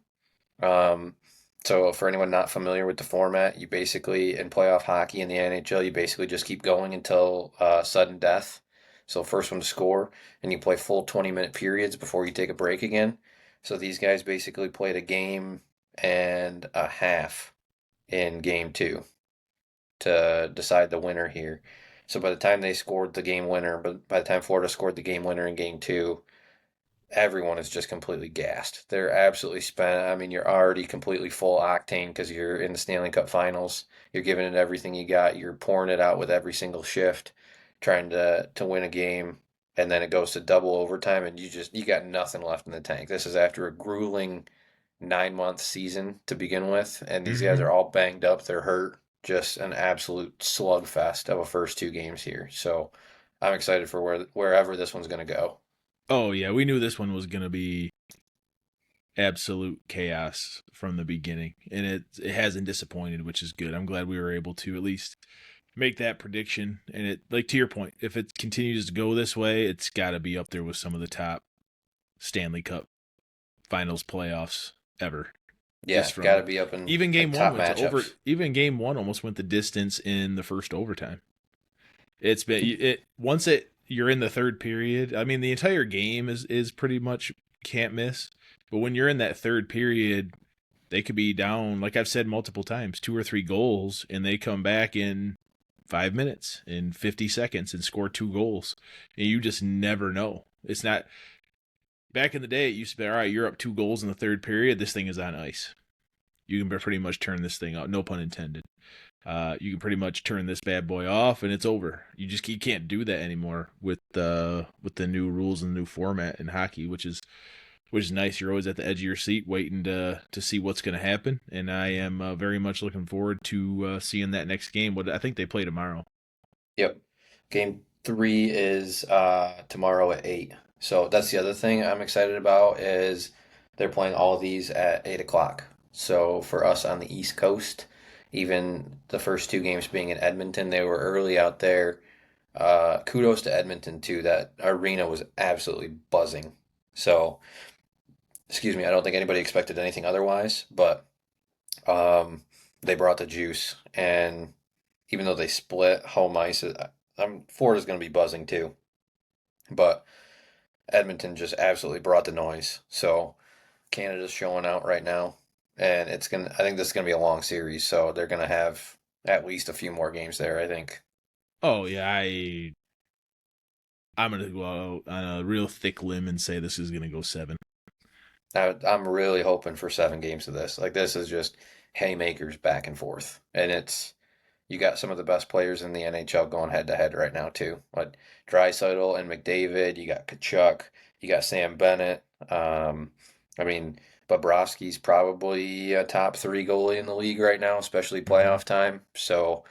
Speaker 1: So for anyone not familiar with the format, you basically, in playoff hockey in the NHL, you basically just keep going until sudden death. So first one to score, and you play full 20-minute periods before you take a break again. So these guys basically played a game and a half in game two to decide the winner here. So by the time they scored the game winner, but by the time Florida scored the game winner in game two, everyone is just completely gassed. They're absolutely spent. I mean, you're already completely full octane because you're in the Stanley Cup Finals. You're giving it everything you got. You're pouring it out with every single shift, trying to win a game, and then it goes to double overtime, and you got nothing left in the tank. This is after a grueling 9 month season to begin with, and these guys
Speaker 2: Mm-hmm.
Speaker 1: are all banged up. They're hurt. Just an absolute slugfest of a first two games here. So I'm excited for wherever this one's going to go.
Speaker 2: Oh yeah, we knew this one was gonna be absolute chaos from the beginning, and it hasn't disappointed, which is good. I'm glad we were able to at least make that prediction. And it, like to your point, if it continues to go this way, it's got to be up there with some of the top Stanley Cup Finals playoffs ever.
Speaker 1: Yeah,
Speaker 2: Just
Speaker 1: got
Speaker 2: from
Speaker 1: to be up in
Speaker 2: even
Speaker 1: like
Speaker 2: game one
Speaker 1: top
Speaker 2: went to over.
Speaker 1: matchups.
Speaker 2: Even game one almost went the distance in the first overtime. It's been it once it you're in the third period. I mean, the entire game is pretty much can't miss. But when you're in that third period, they could be down, like I've said multiple times, 2 or 3 goals, and they come back in 5 minutes, in 50 seconds, and score 2 goals. And you just never know. It's not back in the day. It used to be, all right, you're up 2 goals in the third period. This thing is on ice. You can pretty much turn this thing out. No pun intended. You can pretty much turn this bad boy off, and it's over. You can't do that anymore with the new rules and the new format in hockey, which is nice. You're always at the edge of your seat, waiting to see what's going to happen. And I am very much looking forward to seeing that next game. What I think they play tomorrow.
Speaker 1: Yep. Game three is tomorrow at 8. So that's the other thing I'm excited about is they're playing all these at 8 o'clock. So for us on the East Coast, even the first two games being in Edmonton, they were early out there. Kudos to Edmonton too. That arena was absolutely buzzing. So, excuse me, I don't think anybody expected anything otherwise, but they brought the juice, and even though they split home ice, Florida's going to be buzzing too. But Edmonton just absolutely brought the noise. So Canada's showing out right now, and it's gonna. I think this is gonna be a long series, so they're gonna have at least a few more games there. I think.
Speaker 2: Oh yeah, I'm gonna go out on a real thick limb and say this is gonna go 7.
Speaker 1: I'm really hoping for 7 games of this. Like this is just haymakers back and forth, and it's you got some of the best players in the NHL going head to head right now too. Like Draisaitl and McDavid, you got Kachuk, you got Sam Bennett. I mean, Bobrovsky's probably a top three goalie in the league right now, especially
Speaker 2: Mm-hmm.
Speaker 1: playoff time. So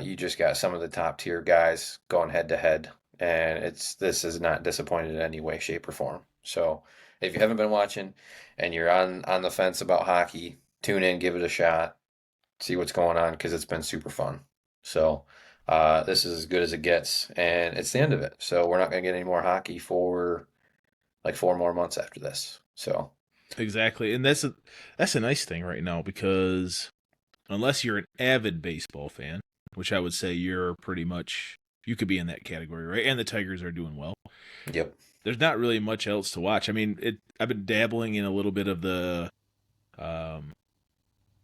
Speaker 1: you just got some of the top tier guys going head to head, and this is not disappointed in any way, shape, or form. So if you haven't been watching and you're on the fence about hockey, tune in, give it a shot, see what's going on because it's been super fun. So this is as good as it gets, and it's the end of it. So we're not going to get any more hockey for like 4 more months after this. So
Speaker 2: Exactly, and that's a nice thing right now because unless you're an avid baseball fan, which I would say you're pretty much, you could be in that category, right? And the Tigers are doing well.
Speaker 1: yep,
Speaker 2: There's not really much else to watch. I mean, I've been dabbling in a little bit of the um,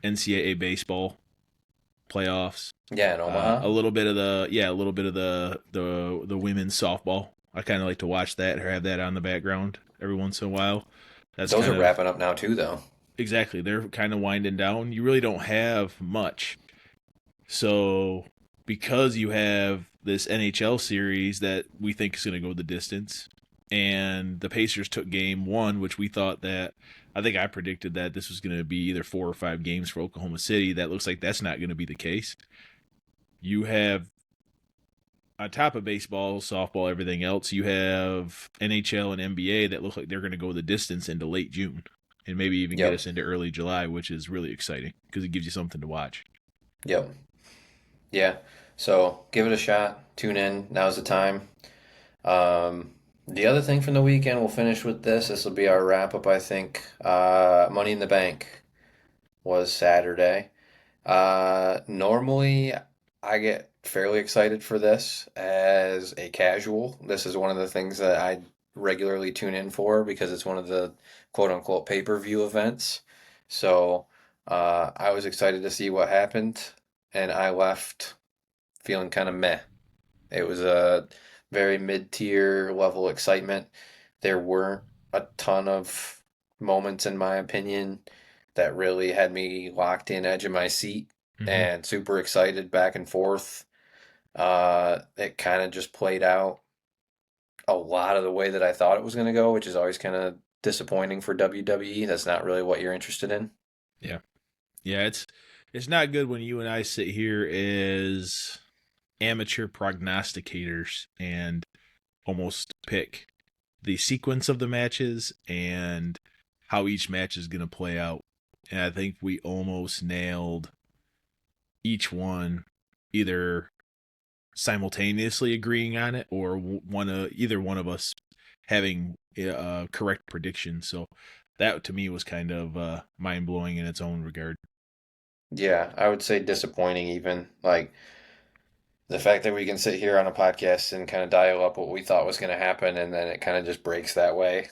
Speaker 2: NCAA baseball playoffs.
Speaker 1: yeah, in Omaha,
Speaker 2: A little bit of the women's softball. I kind of like to watch that or have that on the background every once in a while. That's
Speaker 1: those
Speaker 2: kind
Speaker 1: are
Speaker 2: of
Speaker 1: wrapping up now too, though.
Speaker 2: exactly. They're kind of winding down. You really don't have much. So because you have this NHL series that we think is going to go the distance, and the Pacers took game one, which we thought that I think I predicted that this was going to be either 4 or 5 games for Oklahoma City. That looks like that's not going to be the case. You have on top of baseball, softball, everything else, you have NHL and NBA that look like they're going to go the distance into late June and maybe even get
Speaker 1: Yep,
Speaker 2: us into early July, which is really exciting because it gives you something to watch.
Speaker 1: yep, yeah. So give it a shot. Tune in. Now's the time. The other thing from the weekend, we'll finish with this. This will be our wrap up, I think. Money in the Bank was Saturday. Normally, I get fairly excited for this as a casual. This is one of the things that I regularly tune in for because it's one of the quote unquote pay per view events. So I was excited to see what happened, and I left feeling kind of meh. It was a very mid-tier level excitement. There weren't a ton of moments, in my opinion, that really had me locked in, edge of my seat,
Speaker 2: Hmm.
Speaker 1: and super excited back and forth. It kind of just played out a lot of the way that I thought it was going to go, which is always kind of disappointing for WWE. That's not really what you're interested in.
Speaker 2: Yeah. Yeah, it's not good when you and I sit here as amateur prognosticators and almost pick the sequence of the matches and how each match is going to play out. And I think we almost nailed each one, either simultaneously agreeing on it or either one of us having a correct prediction. So that to me was kind of mind blowing in its own regard.
Speaker 1: Yeah, I would say disappointing even. Like the fact that we can sit here on a podcast and kind of dial up what we thought was going to happen and then it kind of just breaks that way.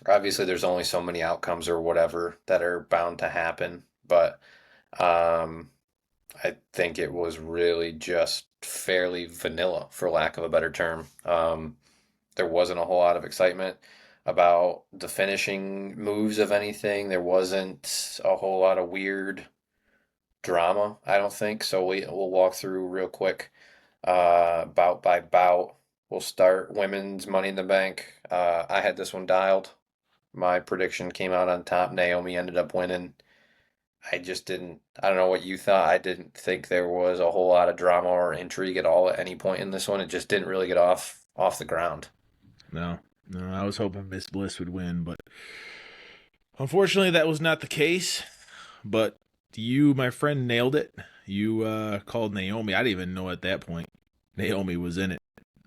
Speaker 1: Obviously, there's only so many outcomes or whatever that are bound to happen, but um, I think it was really just fairly vanilla, for lack of a better term. There wasn't a whole lot of excitement about the finishing moves of anything. There wasn't a whole lot of weird drama, I don't think. So we'll walk through real quick, bout by bout. We'll start women's Money in the Bank. I had this one dialed. My prediction came out on top. Naomi ended up winning. I just didn't. I don't know what you thought. I didn't think there was a whole lot of drama or intrigue at all at any point in this one. It just didn't really get off the ground.
Speaker 2: No, no, I was hoping Miss Bliss would win, but unfortunately that was not the case. But you, my friend, nailed it. You called Naomi. I didn't even know at that point Naomi was in it.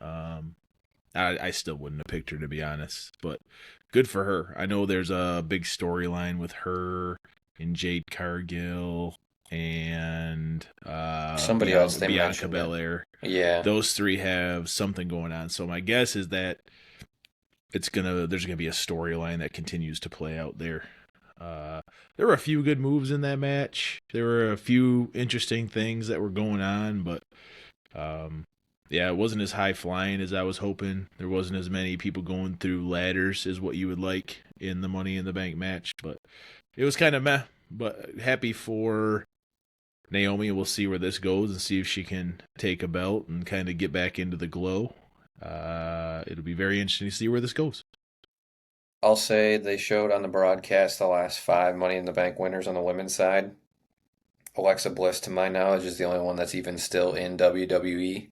Speaker 2: Um, I still wouldn't have picked her, to be honest, but good for her. I know there's a big storyline with her and Jade Cargill and
Speaker 1: Somebody else they
Speaker 2: Bianca
Speaker 1: mentioned it.
Speaker 2: Belair.
Speaker 1: Yeah.
Speaker 2: Those three have something going on. So my guess is that there's gonna be a storyline that continues to play out there. There were a few good moves in that match. There were a few interesting things that were going on, but um, yeah, it wasn't as high flying as I was hoping. There wasn't as many people going through ladders as what you would like in the Money in the Bank match, but it was kind of meh. But happy for Naomi. We'll see where this goes and see if she can take a belt and kind of get back into the glow. It'll be very interesting to see where this goes.
Speaker 1: I'll say they showed on the broadcast the last five Money in the Bank winners on the women's side. Alexa Bliss, to my knowledge, is the only one that's even still in WWE,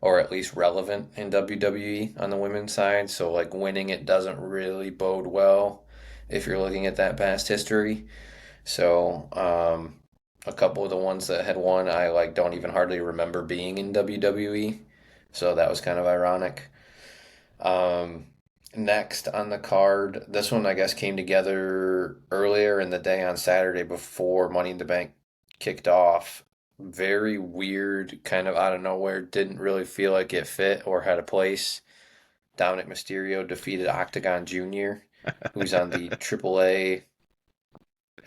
Speaker 1: or at least relevant in WWE on the women's side. So, like, winning it doesn't really bode well if you're looking at that past history. So, a couple of the ones that had won, I like don't even hardly remember being in WWE. So that was kind of ironic. Um, Next on the card, this one I guess came together earlier in the day on Saturday before Money in the Bank kicked off. Very weird, kind of out of nowhere. Didn't really feel like it fit or had a place. Dominic Mysterio defeated Octagon Jr., who's on the AAA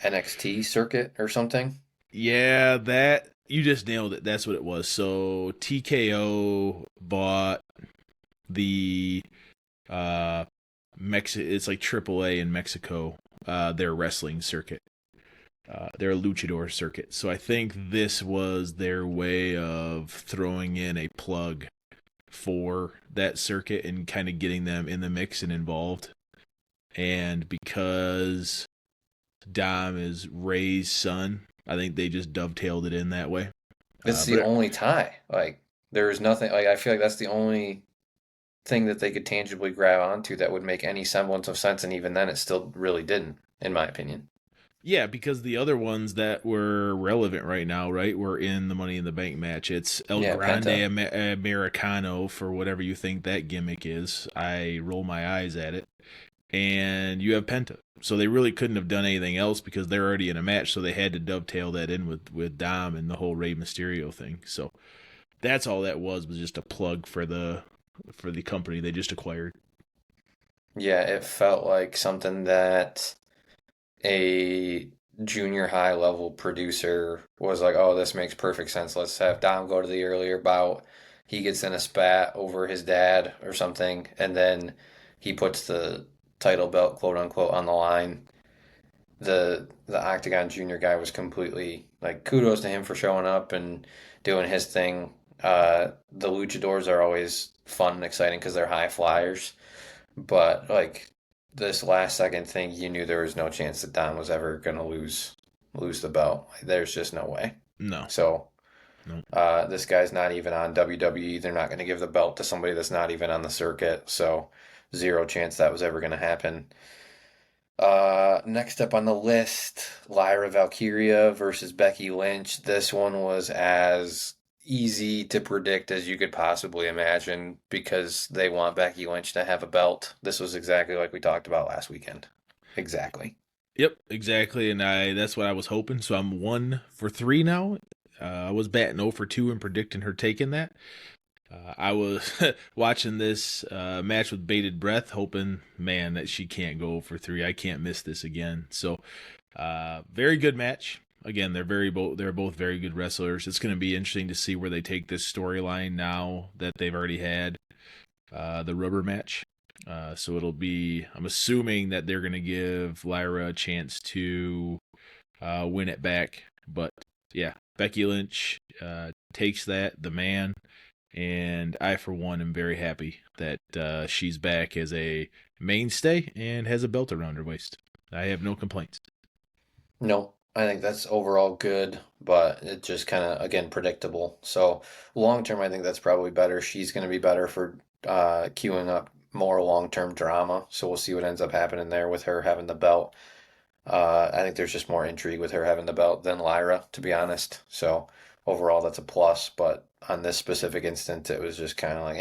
Speaker 1: NXT circuit or something.
Speaker 2: Yeah, that you just nailed it. That's what it was. So TKO bought the it's like AAA in Mexico, their wrestling circuit, their luchador circuit. So I think this was their way of throwing in a plug for that circuit and kind of getting them in the mix and involved. And because Dom is Ray's son, I think they just dovetailed it in that way.
Speaker 1: It's
Speaker 2: But
Speaker 1: the only tie. Like, there is nothing, like, I feel like that's the only thing that they could tangibly grab onto that would make any semblance of sense, and even then, it still really didn't, in my opinion.
Speaker 2: yeah, because the other ones that were relevant right now, right, were in the Money in the Bank match. It's El
Speaker 1: Yeah,
Speaker 2: Grande
Speaker 1: Penta.
Speaker 2: Americano for whatever you think that gimmick is. I roll my eyes at it. And you have Penta. So they really couldn't have done anything else because they're already in a match, so they had to dovetail that in with Dom and the whole Rey Mysterio thing. So that's all that was just a plug for the company they just acquired.
Speaker 1: Yeah, it felt like something that a junior high level producer was like, "Oh, this makes perfect sense. Let's have Dom go to the earlier bout. He gets in a spat over his dad or something, and then he puts the title belt, quote unquote, on the line." The Octagon Junior guy was completely like, kudos to him for showing up and doing his thing. The luchadors are always fun and exciting because they're high flyers, but like this last second thing, you knew there was no chance that Don was ever gonna lose the belt. Like, there's just no way.
Speaker 2: No,
Speaker 1: So
Speaker 2: no.
Speaker 1: this guy's not even on WWE. They're not going to give the belt to somebody that's not even on the circuit. So zero chance that was ever going to happen. Next up on the list, Lyra Valkyria versus Becky Lynch. This one was as easy to predict as you could possibly imagine because they want Becky Lynch to have a belt. This was exactly like we talked about last weekend. Exactly.
Speaker 2: Yep, exactly. And that's what I was hoping. So I'm 1 for 3 now. I was batting 0 for 2 and predicting her taking that. I was watching this match with bated breath, hoping, man, that she can't go 0 for 3. I can't miss this again. So, very good match. Again, they're both very good wrestlers. It's going to be interesting to see where they take this storyline now that they've already had the rubber match. So it'll be. I'm assuming that they're going to give Lyra a chance to win it back. But yeah, Becky Lynch takes that. The man. And I, for one, am very happy that she's back as a mainstay and has a belt around her waist. I have no complaints.
Speaker 1: No, I think that's overall good, but it just kind of, again, predictable. So long term, I think that's probably better. She's going to be better for queuing up more long term drama. So we'll see what ends up happening there with her having the belt. I think there's just more intrigue with her having the belt than Lyra, to be honest. So overall, that's a plus. But on this specific instance, it was just kind of like,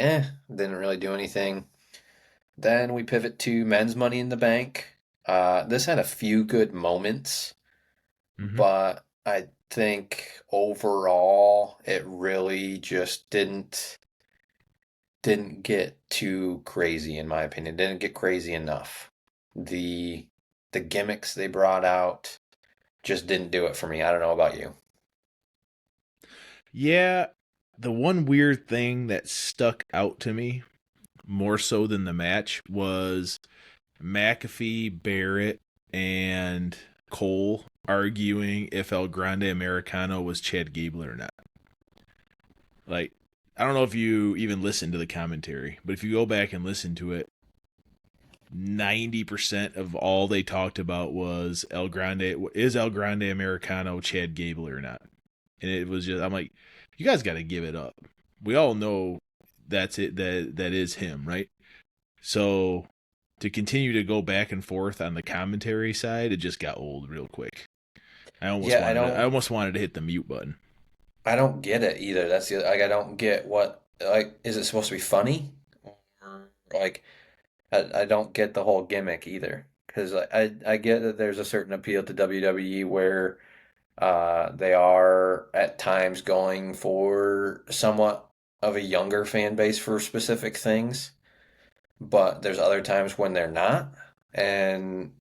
Speaker 1: didn't really do anything. Then we pivot to men's Money in the Bank. This had a few good moments,
Speaker 2: Mm-hmm.
Speaker 1: but I think overall it really just didn't get too crazy in my opinion. Didn't get crazy enough. The the gimmicks they brought out just didn't do it for me. I don't know about you.
Speaker 2: Yeah, the one weird thing that stuck out to me more so than the match was McAfee, Barrett, and Cole arguing if El Grande Americano was Chad Gable or not. Like, I don't know if you even listened to the commentary, but if you go back and listen to it, 90% of all they talked about was El Grande Americano Chad Gable or not? And it was just, I'm like, you guys got to give it up. We all know that's it, that is him, right? So to continue to go back and forth on the commentary side, it just got old real quick.
Speaker 1: Yeah,
Speaker 2: I almost wanted to hit the mute button.
Speaker 1: I don't get it either. That's the like I don't get what like is it supposed to be funny or like I don't get the whole gimmick either because I get that there's a certain appeal to WWE where they are at times going for somewhat of a younger fan base for specific things, but there's other times when they're not, and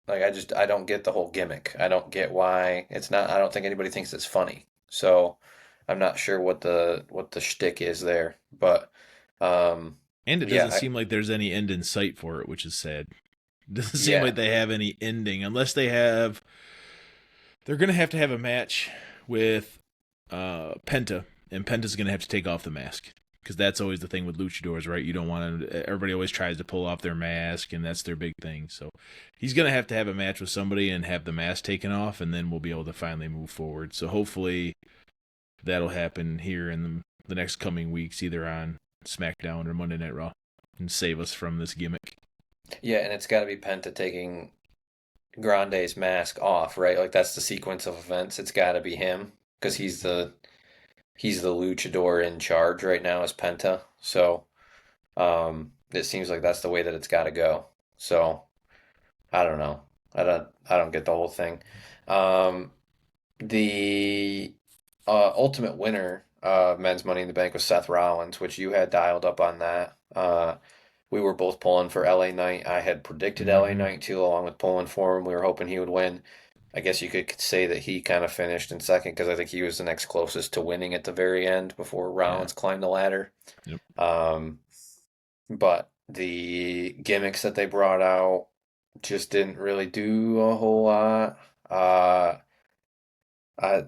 Speaker 1: like I don't get the whole gimmick. I don't get why it's not. I don't think anybody thinks it's funny. So I'm not sure what the shtick is there, but um,
Speaker 2: And it
Speaker 1: yeah,
Speaker 2: doesn't seem like there's any end in sight for it, which is sad. It doesn't seem
Speaker 1: yeah,
Speaker 2: like they have any ending unless they have. They're gonna have to have a match with Penta, and Penta's gonna have to take off the mask because that's always the thing with luchadors, right? You don't want to. Everybody always tries to pull off their mask, and that's their big thing. So he's gonna have a match with somebody and have the mask taken off, and then we'll be able to finally move forward. So hopefully that'll happen here in the next coming weeks, either on SmackDown or Monday Night Raw, and save us from this gimmick.
Speaker 1: yeah, and it's got to be Penta taking Grande's mask off, right? Like that's the sequence of events. It's got to be him because he's the luchador in charge right now as Penta. So it seems like that's the way that it's got to go. So I don't know. I don't get the whole thing. Um, the ultimate winner of Men's Money in the Bank was Seth Rollins, which you had dialed up on that. we were both pulling for LA Knight. I had predicted LA
Speaker 2: Hmm.
Speaker 1: Knight too, along with pulling for him. We were hoping he would win. I guess you could say that he kind of finished in second because I think he was the next closest to winning at the very end before
Speaker 2: Yeah.
Speaker 1: Rollins climbed the ladder.
Speaker 2: Yep.
Speaker 1: Um, but the gimmicks that they brought out just didn't really do a whole lot. Uh, I,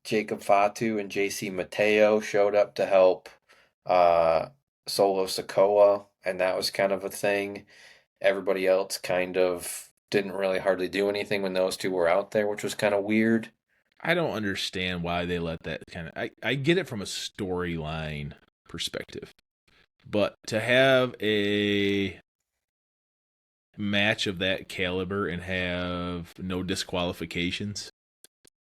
Speaker 1: Jacob Fatu and JC Mateo showed up to help uh, Solo Sikoa, and that was kind of a thing. Everybody else kind of didn't really hardly do anything when those two were out there, which was kind of weird.
Speaker 2: I don't understand why they let that kind of. I get it from a storyline perspective, but to have a match of that caliber and have no disqualifications.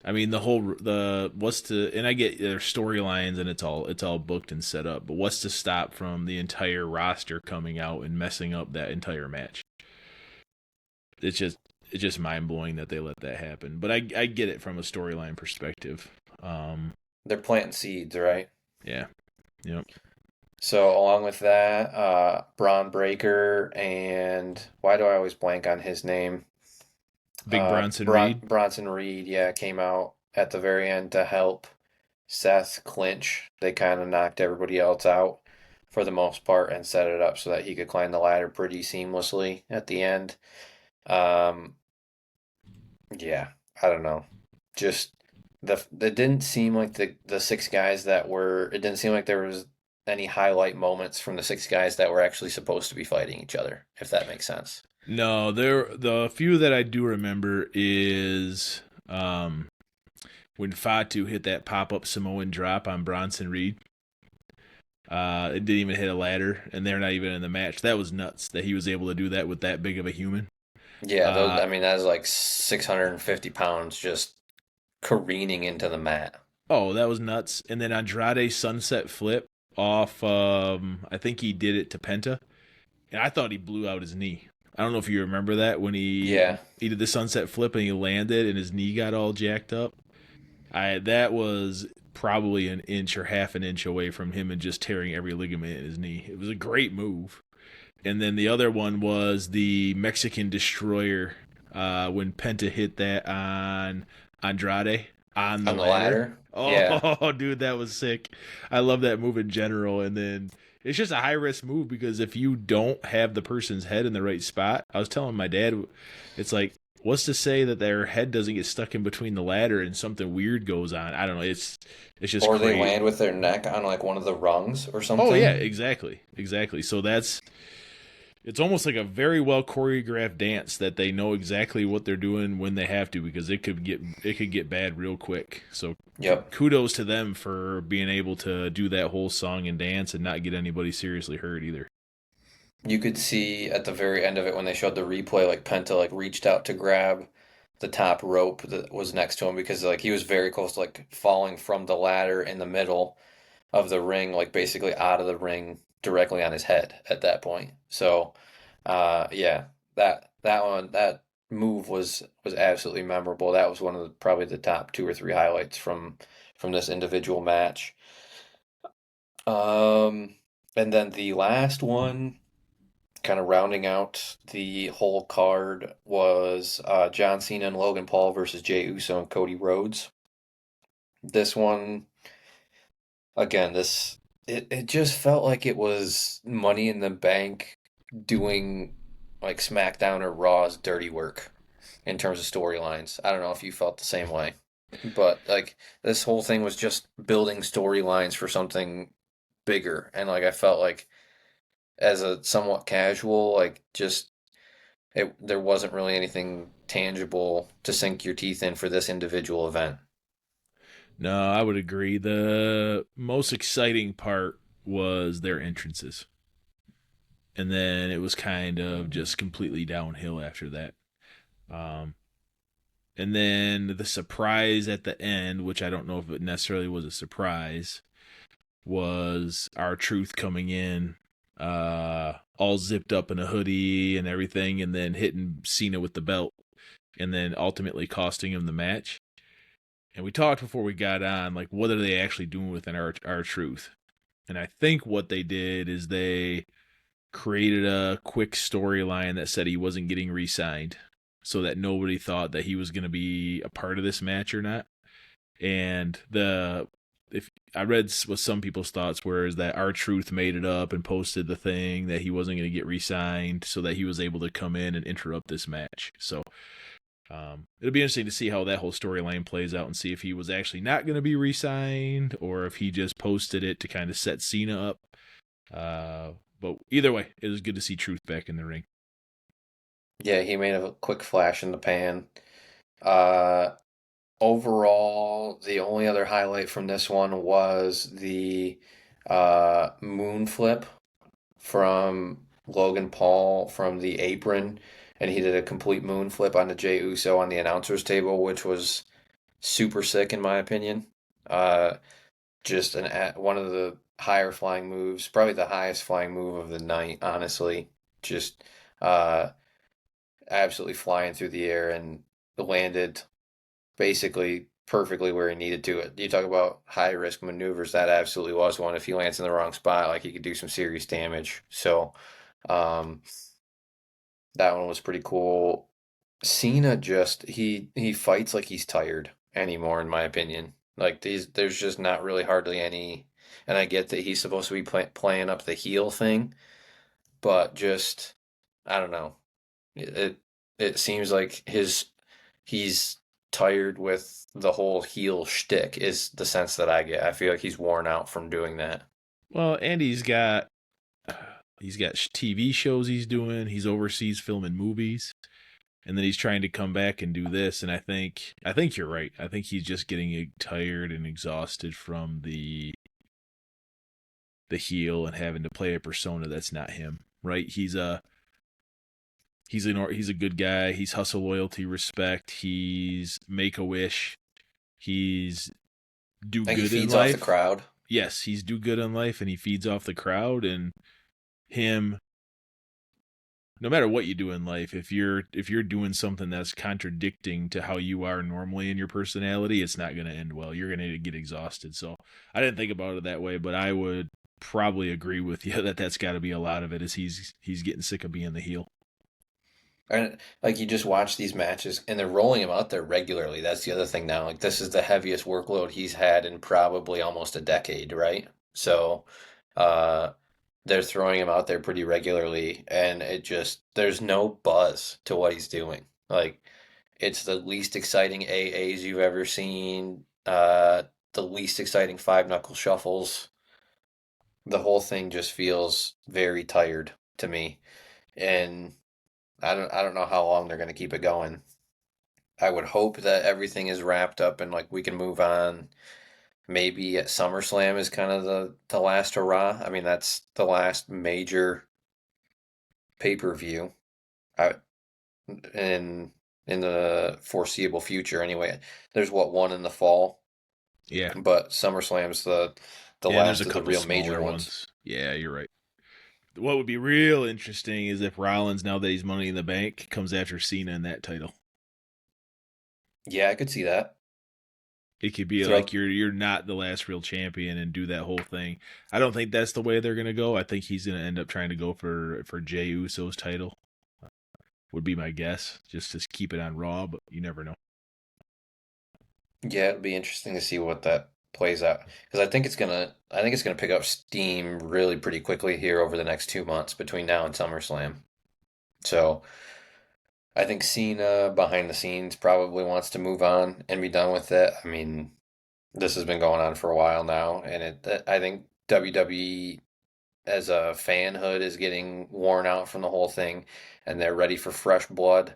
Speaker 2: I mean, the what's to, and I get their storylines and it's all booked and set up, but what's to stop from the entire roster coming out and messing up that entire match? It's just it's just mind blowing that they let that happen. But I get it from a storyline perspective.
Speaker 1: They're planting seeds, right?
Speaker 2: Yeah, yep.
Speaker 1: So along with that, Braun Breaker and why do I always blank on his name?
Speaker 2: Big Bronson Reed.
Speaker 1: Bronson Reed, yeah, came out at the very end to help Seth clinch. They kind of knocked everybody else out for the most part and set it up so that he could climb the ladder pretty seamlessly at the end. Um, yeah, I don't know. Just it didn't seem like the six guys that were. It didn't seem like there was any highlight moments from the six guys that were actually supposed to be fighting each other, if that makes sense.
Speaker 2: No, the few that I do remember is when Fatu hit that pop up Samoan drop on Bronson Reed. It didn't even hit a ladder, and they're not even in the match. That was nuts that he was able to do that with that big of a human.
Speaker 1: Yeah, those.
Speaker 2: Uh,
Speaker 1: I mean, that is like 650 pounds just careening into the mat.
Speaker 2: oh, that was nuts. And then Andrade sunset flip off. I think he did it to Penta, and I thought he blew out his knee. I don't know if you remember that when he
Speaker 1: Yeah,
Speaker 2: he did the sunset flip and he landed and his knee got all jacked up. I That was probably an inch or half an inch away from him and just tearing every ligament in his knee. It was a great move. And then the other one was the Mexican Destroyer when Penta hit that on Andrade on the
Speaker 1: on the
Speaker 2: ladder.
Speaker 1: ladder. Yeah,
Speaker 2: Oh, dude, that was sick. I love that move in general. And then it's just a high risk move because if you don't have the person's head in the right spot, I was telling my dad, it's like, what's to say that their head doesn't get stuck in between the ladder and something weird goes on? I don't know. It's just
Speaker 1: or they
Speaker 2: crazy.
Speaker 1: land with their neck on like one of the rungs or
Speaker 2: Oh yeah,
Speaker 1: something.
Speaker 2: exactly. So it's almost like a very well choreographed dance that they know exactly what they're doing when they have to because it could get bad real quick. So
Speaker 1: Yep.
Speaker 2: kudos to them for being able to do that whole song and dance and not get anybody seriously hurt either.
Speaker 1: You could see at the very end of it when they showed the replay, like Penta like reached out to grab the top rope that was next to him because like he was very close to like falling from the ladder in the middle of the ring, like basically out of the ring directly on his head at that point. So, yeah, that move was absolutely memorable. That was one of the probably the top two or three highlights from this individual match. Um, and then the last one, kind of rounding out the whole card, was John Cena and Logan Paul versus Jey Uso and Cody Rhodes. This one, again, it just felt like it was Money in the Bank doing like SmackDown or Raw's dirty work in terms of storylines. I don't know if you felt the same way, but like this whole thing was just building storylines for something bigger, and like I felt like as a somewhat casual, like just there wasn't really anything tangible to sink your teeth in for this individual event.
Speaker 2: No, I would agree. The most exciting part was their entrances. And then it was kind of just completely downhill after that. Um, and then the surprise at the end, which I don't know if it necessarily was a surprise, was our truth coming in, all zipped up in a hoodie and everything, and then hitting Cena with the belt, and then ultimately costing him the match. And we talked before we got on, like, what are they actually doing within our truth? And I think what they did is they created a quick storyline that said he wasn't getting re-signed, so that nobody thought that he was going to be a part of this match or not. And the if I read what some people's thoughts were is that R-Truth made it up and posted the thing that he wasn't going to get re-signed, so that he was able to come in and interrupt this match. So it'll be interesting to see how that whole storyline plays out and see if he was actually not going to be re-signed or if he just posted it to kind of set Cena up. But either way, it was good to see Truth back in the ring.
Speaker 1: Yeah, he made a quick flash in the pan. Uh, Overall, the only other highlight from this one was the moon flip from Logan Paul from the apron, and he did a complete moon flip onto Jey Uso on the announcers table, which was super sick in my opinion. Uh, just one of the higher flying moves, probably the highest flying move of the night, honestly. Just uh, absolutely flying through the air and landed basically perfectly where he needed to. It. You talk about high risk maneuvers. That absolutely was one. If he lands in the wrong spot, like he could do some serious damage. So um, that one was pretty cool. Cena just he fights like he's tired anymore, in my opinion. Like there's just not really hardly any. And I get that he's supposed to be playing up the heel thing, but just I don't know. It it seems like he's tired with the whole heel shtick is the sense that I get. I feel like he's worn out from doing that.
Speaker 2: Well, and he's got TV shows he's doing. He's overseas filming movies, and then he's trying to come back and do this. And I think you're right. I think he's just getting tired and exhausted from the heel and having to play a persona that's not him. Right? He's a good guy. He's hustle, loyalty, respect. He's make a wish. He's do
Speaker 1: I think he
Speaker 2: good in
Speaker 1: feeds off the
Speaker 2: life.
Speaker 1: crowd.
Speaker 2: Yes, he's do good in life, and he feeds off the crowd. And him, no matter what you do in life, if you're doing something that's contradicting to how you are normally in your personality, it's not going to end well. You're going to get exhausted. So I didn't think about it that way, but I would probably agree with you that that's got to be a lot of it. Is he's getting sick of being the heel.
Speaker 1: And like you just watch these matches and they're rolling him out there regularly. That's the other thing now. Like this is the heaviest workload he's had in probably almost a decade, right? So uh they're throwing him out there pretty regularly and it just there's no buzz to what he's doing. Like it's the least exciting AAs you've ever seen, the least exciting five knuckle shuffles. The whole thing just feels very tired to me. And I don't know how long they're going to keep it going. I would hope that everything is wrapped up and like we can move on. Maybe at SummerSlam is kind of the last hurrah. I mean, that's the last major pay-per-view in in the foreseeable future anyway. There's one in the fall,
Speaker 2: Yeah,
Speaker 1: but SummerSlam's the
Speaker 2: yeah. And there's a
Speaker 1: last of the
Speaker 2: couple
Speaker 1: real major
Speaker 2: smaller
Speaker 1: ones.
Speaker 2: ones. Yeah, you're right. What would be real interesting is if Rollins, now that he's Money in the Bank, comes after Cena in that title.
Speaker 1: Yeah, I could see that.
Speaker 2: It could be like
Speaker 1: Throw
Speaker 2: you're not the last real champion and do that whole thing. I don't think that's the way they're gonna go. I think he's gonna end up trying to go for Jey Uso's title. Would be my guess, just to keep it on Raw, but you never know.
Speaker 1: Yeah, it'll be interesting to see what that plays out because I think it's gonna pick up steam really pretty quickly here over the next 2 months between now and SummerSlam. So I think Cena behind the scenes probably wants to move on and be done with it. I mean, this has been going on for a while now, and I think WWE as a fanhood is getting worn out from the whole thing, and they're ready for fresh blood.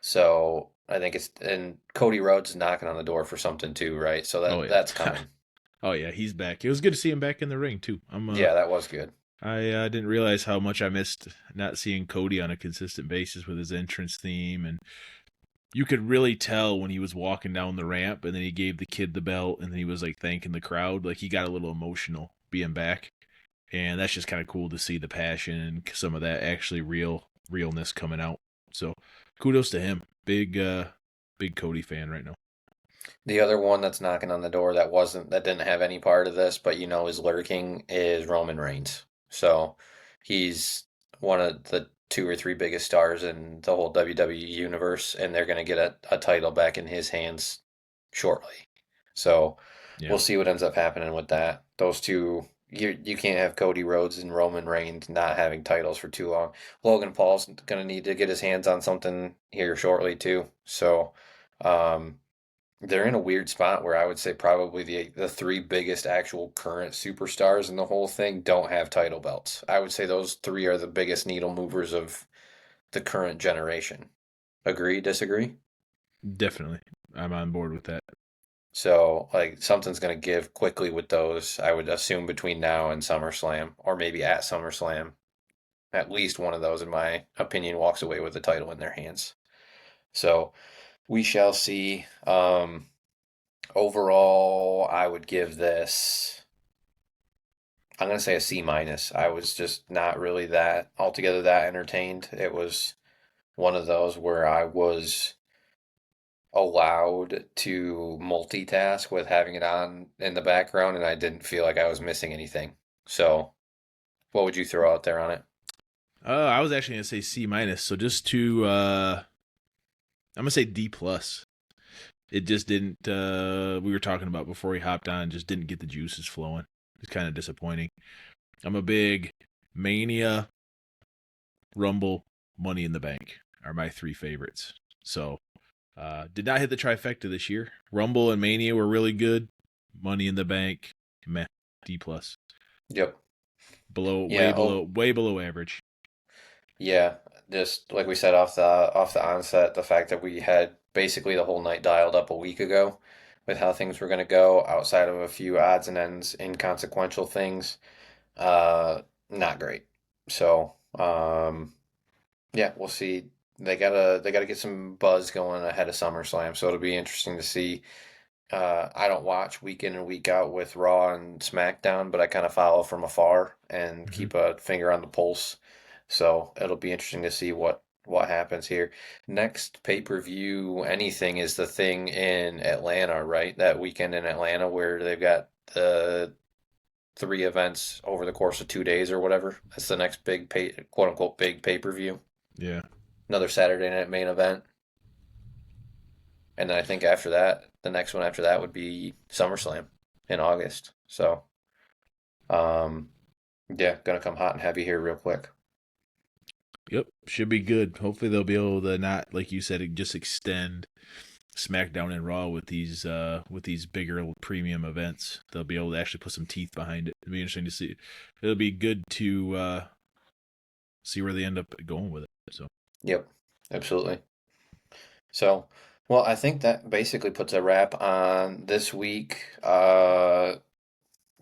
Speaker 1: So I think it's and Cody Rhodes is knocking on the door for something too, right? So
Speaker 2: Oh
Speaker 1: that's
Speaker 2: yeah,
Speaker 1: coming.
Speaker 2: oh yeah, he's back. It was good to see him back in the ring too.
Speaker 1: Yeah, that was good.
Speaker 2: I didn't realize how much I missed not seeing Cody on a consistent basis with his entrance theme, and you could really tell when he was walking down the ramp, and then he gave the kid the belt, and then he was like thanking the crowd, like he got a little emotional being back, and that's just kind of cool to see the passion and some of that actually realness coming out. So kudos to him. Big Cody fan right now.
Speaker 1: The other one that's knocking on the door that didn't have any part of this, but is lurking is Roman Reigns. So he's one of the two or three biggest stars in the whole WWE universe, and they're going to get a title back in his hands shortly. So
Speaker 2: Yeah.
Speaker 1: we'll see what ends up happening with that. Those two, you can't have Cody Rhodes and Roman Reigns not having titles for too long. Logan Paul's going to need to get his hands on something here shortly too. So um, they're in a weird spot where I would say probably the three biggest actual current superstars in the whole thing don't have title belts. I would say those three are the biggest needle movers of the current generation. Agree, disagree?
Speaker 2: Definitely. I'm on board with that.
Speaker 1: So, like, something's going to give quickly with those, I would assume, between now and SummerSlam, or maybe at SummerSlam. At least one of those, in my opinion, walks away with the title in their hands. So, we shall see. Overall, I would give this, I'm going to say a C minus. I was just not really that altogether that entertained. It was one of those where I was allowed to multitask with having it on in the background, and I didn't feel like I was missing anything. So, what would you throw out there on it?
Speaker 2: I was actually gonna say C minus. So just to, I'm gonna say D plus. It just didn't. We were talking about before we hopped on. Just didn't get the juices flowing. It's kind of disappointing. I'm a big Mania, Rumble, Money in the Bank are my three favorites. So, did not hit the trifecta this year. Rumble and Mania were really good. Money in the Bank, meh, D plus.
Speaker 1: Yep.
Speaker 2: Below,
Speaker 1: Yeah. Oh,
Speaker 2: way below average.
Speaker 1: yeah. Just like we said off the onset, the fact that we had basically the whole night dialed up a week ago with how things were going to go, outside of a few odds and ends, inconsequential things, not great. So, yeah, we'll see. They gotta get some buzz going ahead of SummerSlam, so it'll be interesting to see. I don't watch week in and week out with Raw and SmackDown, but I kind of follow from afar and
Speaker 2: Mm-hmm.
Speaker 1: keep a finger on the pulse. So it'll be interesting to see what happens here. Next pay-per-view, anything is the thing in Atlanta, right? That weekend in Atlanta where they've got the three events over the course of 2 days or whatever. That's the next big quote unquote big pay-per-view.
Speaker 2: Yeah.
Speaker 1: Another Saturday night main event. And then I think after that, the next one after that would be SummerSlam in August. So, um, yeah, gonna come hot and heavy here real quick.
Speaker 2: Yep, should be good. Hopefully they'll be able to not, like you said, just extend SmackDown and Raw with these bigger premium events. They'll be able to actually put some teeth behind it. It'll be interesting to see. It'll be good to see where they end up going with it. So
Speaker 1: Yep, absolutely. So, well, I think that basically puts a wrap on this week.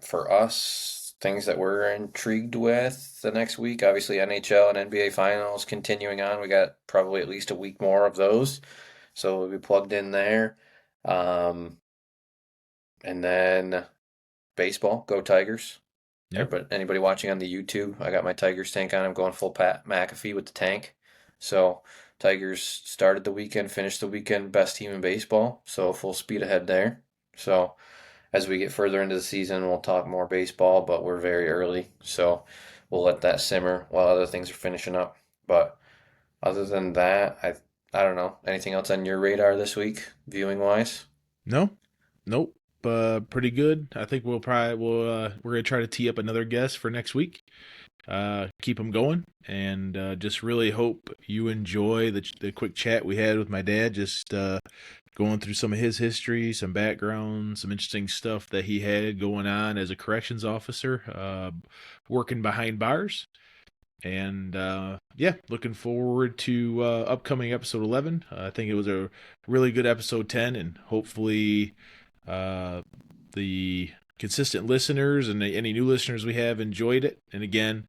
Speaker 1: For us, things that we're intrigued with the next week, obviously NHL and NBA finals continuing on. We got probably at least a week more of those, so we'll be plugged in there. Um, and then baseball, go Tigers.
Speaker 2: yeah,
Speaker 1: Everybody, anybody watching on the YouTube, I got my Tigers tank on. I'm going full Pat McAfee with the tank. So Tigers started the weekend, finished the weekend, best team in baseball. So full speed ahead there. So as we get further into the season, we'll talk more baseball, but we're very early, so we'll let that simmer while other things are finishing up. But other than that, I don't know. Anything else on your radar this week, viewing wise?
Speaker 2: no, nope. Pretty good. I think we're gonna try to tee up another guest for next week. Keep them going, and just really hope you enjoy the quick chat we had with my dad. Just going through some of his history, some background, some interesting stuff that he had going on as a corrections officer, working behind bars. And yeah, looking forward to upcoming episode 11. I think it was a really good episode 10, and hopefully uh, the consistent listeners and any new listeners we have enjoyed it. And again,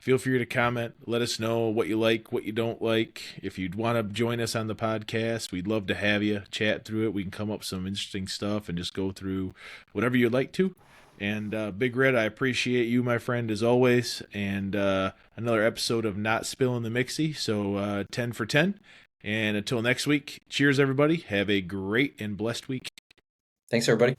Speaker 2: feel free to comment. Let us know what you like, what you don't like. If you'd want to join us on the podcast, we'd love to have you chat through it. We can come up with some interesting stuff and just go through whatever you'd like to. And Big Red, I appreciate you, my friend, as always. And another episode of Not Spilling the Mixie. So 10 for 10. And until next week, cheers, everybody. Have a great and blessed week.
Speaker 1: Thanks, everybody.